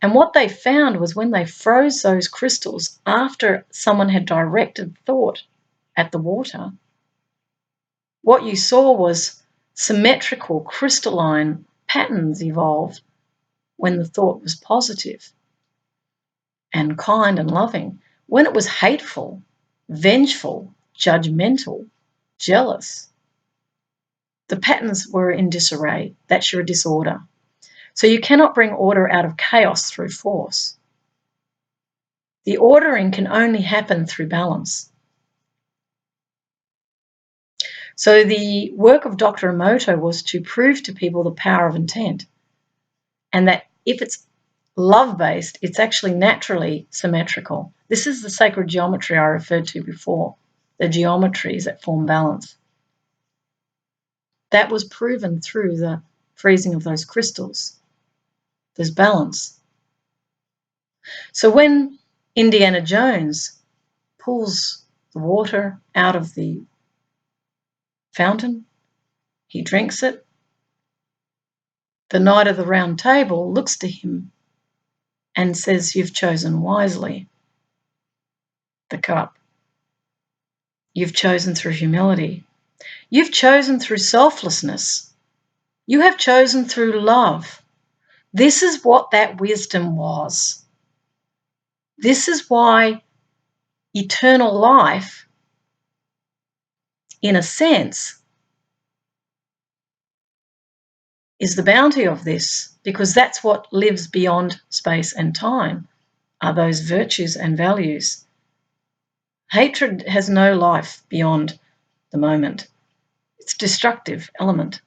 And what they found was when they froze those crystals after someone had directed thought at the water, what you saw was symmetrical crystalline patterns evolved when the thought was positive and kind and loving. When it was hateful, vengeful, judgmental, jealous, the patterns were in disarray. That's your disorder. So you cannot bring order out of chaos through force. The ordering can only happen through balance. So the work of Dr. Emoto was to prove to people the power of intent, and that if it's love-based, it's actually naturally symmetrical. This is the sacred geometry I referred to before, the geometries that form balance. That was proven through the freezing of those crystals. There's balance. So when Indiana Jones pulls the water out of the fountain, he drinks it. The Knight of the Round Table looks to him and says, "You've chosen wisely the cup. You've chosen through humility. You've chosen through selflessness. You have chosen through love. This is what that wisdom was. This is why eternal life, in a sense, is the bounty of this, because that's what lives beyond space and time, are those virtues and values. Hatred has no life beyond the moment. It's a destructive element.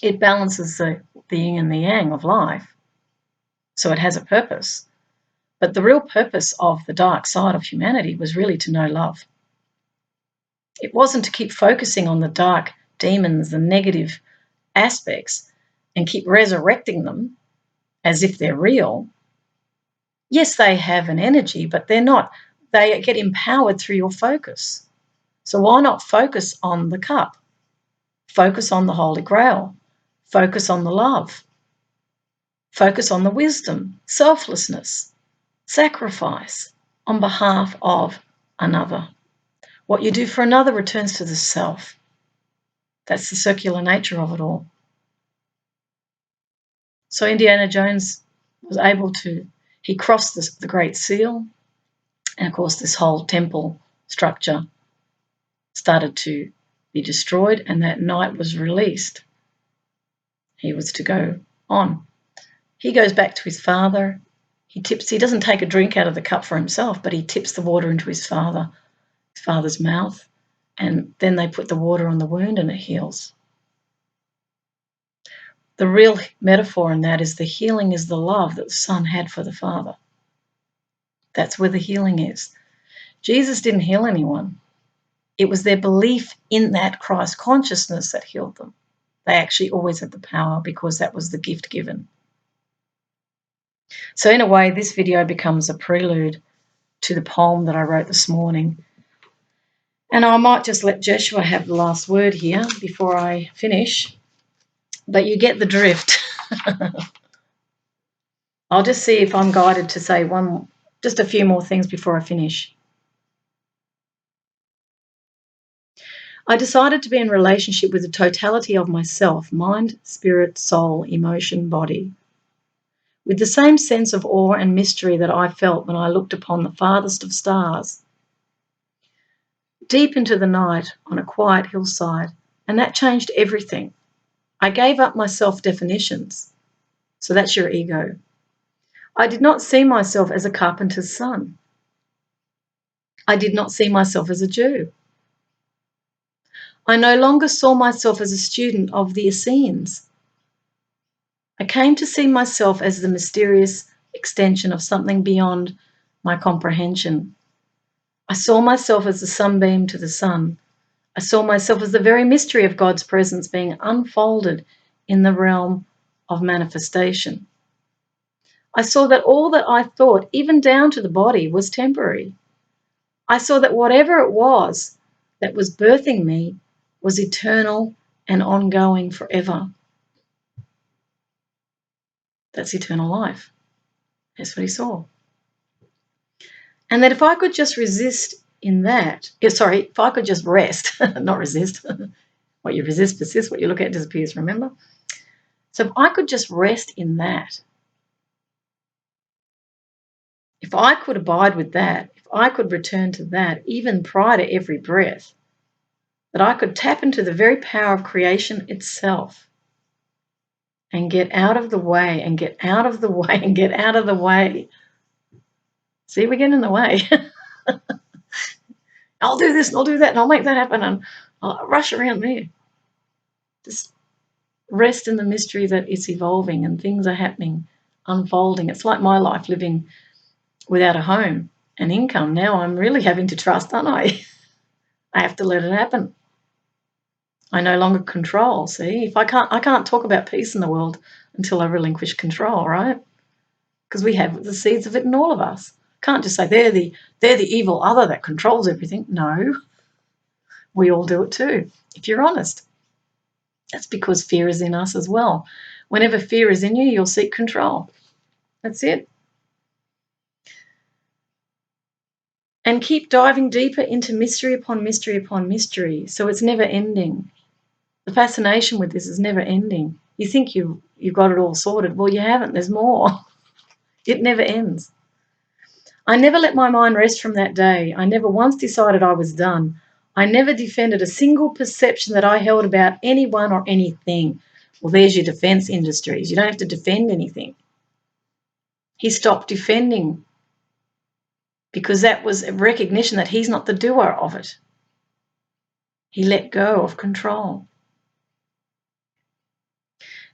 It balances the yin and the yang of life, so it has a purpose. But the real purpose of the dark side of humanity was really to know love. It wasn't to keep focusing on the dark demons, the negative aspects, and keep resurrecting them as if they're real. Yes, they have an energy, but they get empowered through your focus. So why not focus on the cup? Focus on the Holy Grail. Focus on the love. Focus on the wisdom, selflessness, sacrifice on behalf of another. What you do for another returns to the self. That's the circular nature of it all. So Indiana Jones was able to, he crossed the Great Seal, and of course this whole temple structure started to be destroyed, and that night was released. He was to go on. He goes back to his father. He doesn't take a drink out of the cup for himself, but he tips the water into his father's mouth, and then they put the water on the wound and it heals. The real metaphor in that is the healing is the love that the Son had for the Father. That's where the healing is. Jesus didn't heal anyone. It was their belief in that Christ consciousness that healed them. They actually always had the power because that was the gift given. So in a way, this video becomes a prelude to the poem that I wrote this morning. And I might just let Joshua have the last word here before I finish, but you get the drift. I'll just see if I'm guided to say just a few more things before I finish. I decided to be in relationship with the totality of myself, mind, spirit, soul, emotion, body, with the same sense of awe and mystery that I felt when I looked upon the farthest of stars, deep into the night on a quiet hillside, and that changed everything. I gave up my self-definitions. So that's your ego. I did not see myself as a carpenter's son. I did not see myself as a Jew. I no longer saw myself as a student of the Essenes. I came to see myself as the mysterious extension of something beyond my comprehension. I saw myself as the sunbeam to the sun. I saw myself as the very mystery of God's presence being unfolded in the realm of manifestation. I saw that all that I thought, even down to the body, was temporary. I saw that whatever it was that was birthing me was eternal and ongoing forever. That's eternal life. That's what he saw. And that if I could just resist in that, if I could just rest, not resist. What you resist persists, what you look at disappears, remember? So if I could just rest in that, if I could abide with that, if I could return to that, even prior to every breath, that I could tap into the very power of creation itself and get out of the way and get out of the way and get out of the way. See, we're getting in the way. I'll do this and I'll do that and I'll make that happen and I'll rush around there. Just rest in the mystery that it's evolving and things are happening, unfolding. It's like my life living without a home and income. Now I'm really having to trust, aren't I? I have to let it happen. I no longer control. See, if I can't talk about peace in the world until I relinquish control, right? Because we have the seeds of it in all of us. Can't just say they're the evil other that controls everything. No, we all do it too, if you're honest. That's because fear is in us as well. Whenever fear is in you, you'll seek control. That's it. And keep diving deeper into mystery upon mystery upon mystery. So it's never ending. The fascination with this is never ending. You think you've got it all sorted. Well, you haven't. There's more. It never ends. I never let my mind rest from that day. I never once decided I was done. I never defended a single perception that I held about anyone or anything. Well, there's your defense industries. You don't have to defend anything. He stopped defending because that was a recognition that he's not the doer of it. He let go of control.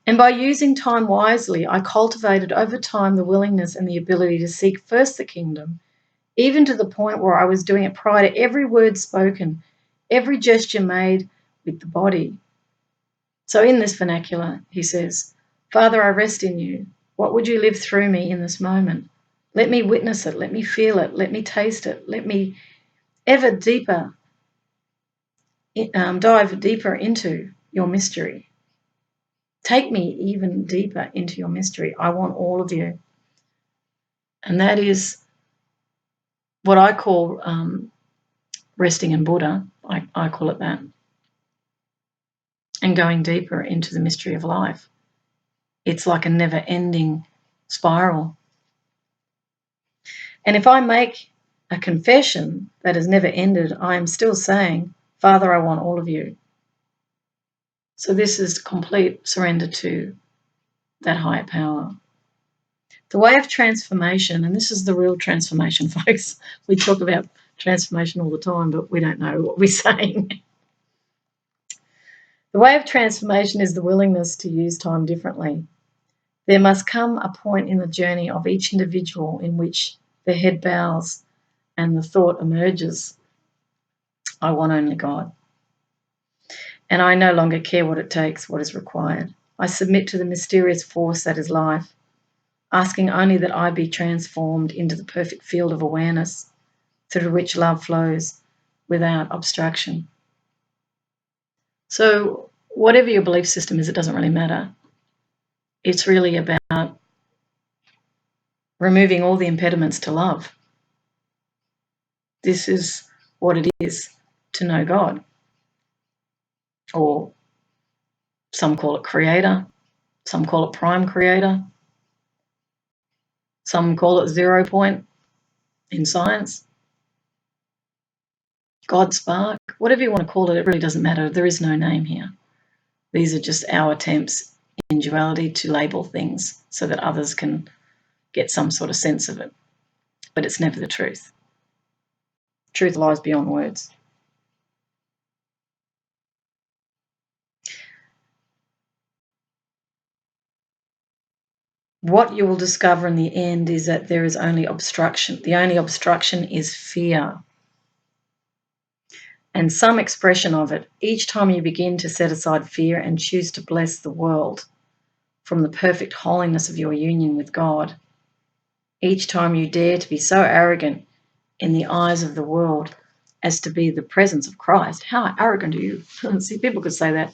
And by using time wisely, I cultivated over time the willingness and the ability to seek first the kingdom, even to the point where I was doing it prior to every word spoken, every gesture made with the body. So in this vernacular, he says, Father, I rest in you. What would you live through me in this moment? Let me witness it. Let me feel it. Let me taste it. Let me ever deeper, dive deeper into your mystery. Take me even deeper into your mystery. I want all of you. And that is what I call resting in Buddha. I call it that. And going deeper into the mystery of life. It's like a never-ending spiral. And if I make a confession that has never ended, I am still saying, Father, I want all of you. So this is complete surrender to that higher power. The way of transformation, and this is the real transformation, folks. We talk about transformation all the time, but we don't know what we're saying. The way of transformation is the willingness to use time differently. There must come a point in the journey of each individual in which the head bows and the thought emerges, I want only God. And I no longer care what it takes, what is required. I submit to the mysterious force that is life, asking only that I be transformed into the perfect field of awareness through which love flows without obstruction. So whatever your belief system is, it doesn't really matter. It's really about removing all the impediments to love. This is what it is to know God. Or some call it creator, some call it prime creator, some call it 0 point in science, God spark, whatever you want to call it, it really doesn't matter. There is no name here. These are just our attempts in duality to label things so that others can get some sort of sense of it. But it's never the truth. Truth lies beyond words. What you will discover in the end is that there is only obstruction. The only obstruction is fear. And some expression of it each time you begin to set aside fear and choose to bless the world from the perfect holiness of your union with God. Each time you dare to be so arrogant in the eyes of the world as to be the presence of Christ. How arrogant are you? See, people could say that.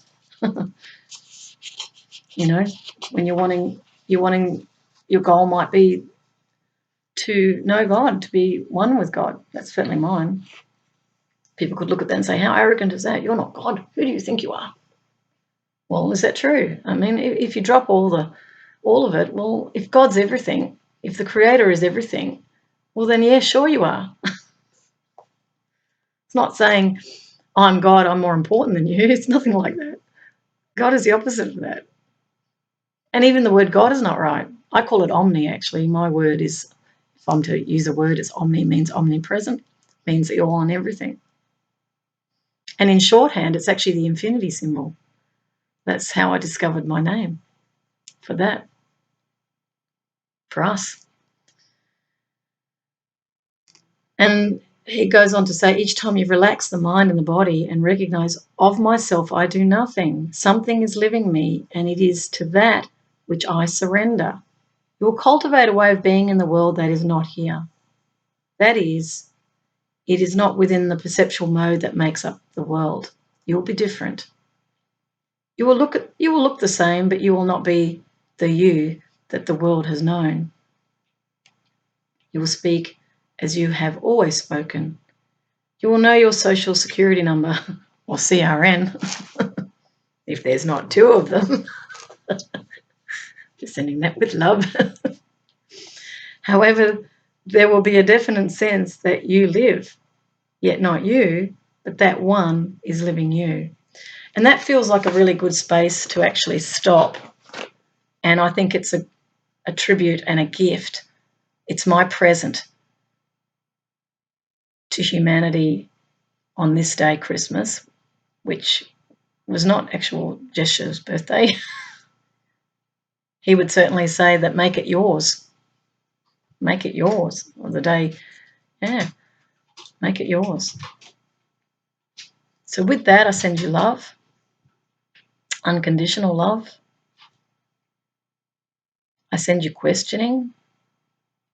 You know, when you're wanting, your goal might be to know God, to be one with God. That's certainly mine. People could look at that and say, how arrogant is that? You're not God. Who do you think you are? Well, is that true? I mean, if you drop all of it, well, if God's everything, if the creator is everything, well then, yeah, sure you are. It's not saying, I'm God, I'm more important than you. It's nothing like that. God is the opposite of that. And even the word God is not right. I call it omni, actually. My word is, if I'm to use a word, it's omni, means omnipresent, means the all and everything. And in shorthand, it's actually the infinity symbol. That's how I discovered my name for that, for us. And he goes on to say, each time you relax the mind and the body and recognize, of myself I do nothing. Something is living me, and it is to that which I surrender. You will cultivate a way of being in the world that is not here. That is, it is not within the perceptual mode that makes up the world. You will be different. You will look the same, but you will not be the you that the world has known. You will speak as you have always spoken. You will know your social security number, or CRN, if there's not two of them. Just sending that with love. However, there will be a definite sense that you live, yet not you, but that one is living you. And that feels like a really good space to actually stop. And I think it's a tribute and a gift. It's my present to humanity on this day, Christmas, which was not actual Jeshu's birthday. He would certainly say that make it yours. Make it yours. Or the day, yeah, make it yours. So with that, I send you love, unconditional love. I send you questioning.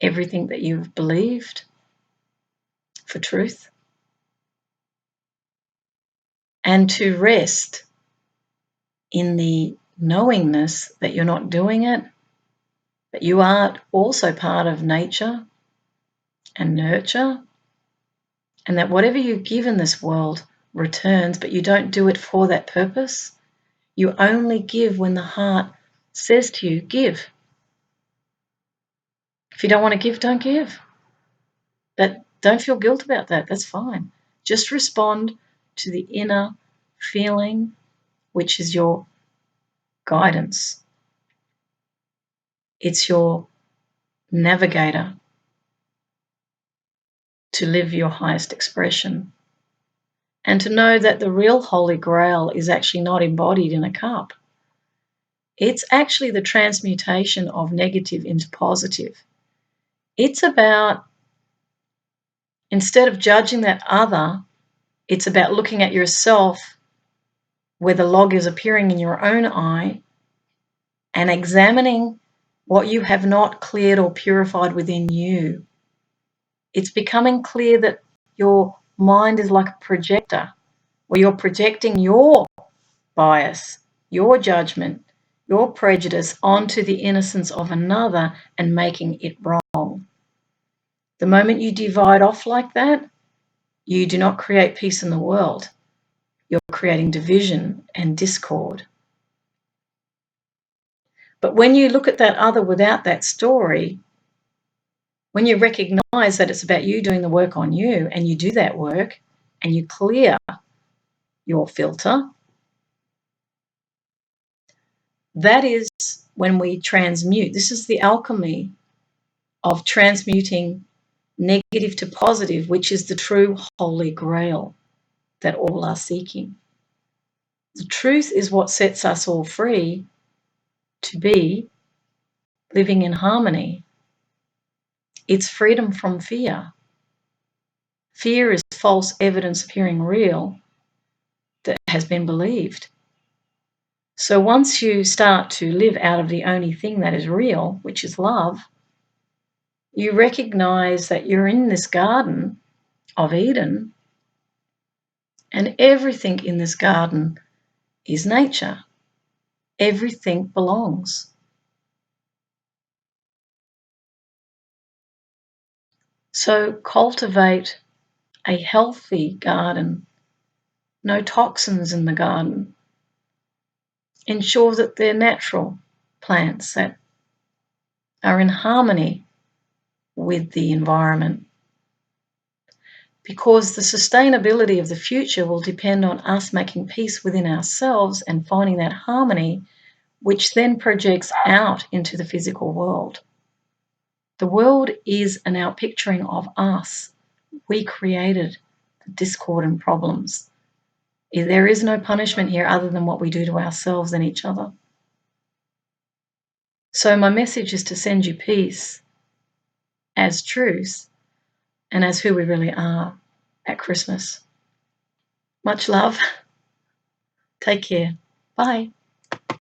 everything that you've believed for truth, and to rest in the knowingness that you're not doing it, but you are also part of nature and nurture, and that whatever you give in this world returns, but you don't do it for that purpose. You only give when the heart says to you, give. If you don't want to give, don't give. But don't feel guilt about that. That's fine. Just respond to the inner feeling, which is your guidance. It's your navigator to live your highest expression. And to know that the real Holy Grail is actually not embodied in a cup. It's actually the transmutation of negative into positive. It's about, instead of judging that other, it's about looking at yourself where the log is appearing in your own eye and examining what you have not cleared or purified within you. It's becoming clear that your mind is like a projector, where you're projecting your bias, your judgment, your prejudice onto the innocence of another and making it wrong. The moment you divide off like that, you do not create peace in the world. You're creating division and discord. But when you look at that other without that story, when you recognize that it's about you doing the work on you, and you do that work and you clear your filter, that is when we transmute. This is the alchemy of transmuting negative to positive, which is the true Holy Grail that all are seeking. The truth is what sets us all free to be living in harmony. It's freedom from fear. Fear is false evidence appearing real that has been believed. So once you start to live out of the only thing that is real, which is love, you recognize that you're in this garden of Eden, and everything in this garden is nature. Everything belongs. So cultivate a healthy garden, no toxins in the garden. Ensure that they're natural plants that are in harmony with the environment, because the sustainability of the future will depend on us making peace within ourselves and finding that harmony, which then projects out into the physical world. The world is an outpicturing of us. We created the discord and problems. There is no punishment here other than what we do to ourselves and each other. So my message is to send you peace as truth and as who we really are at Christmas. Much love. Take care. Bye.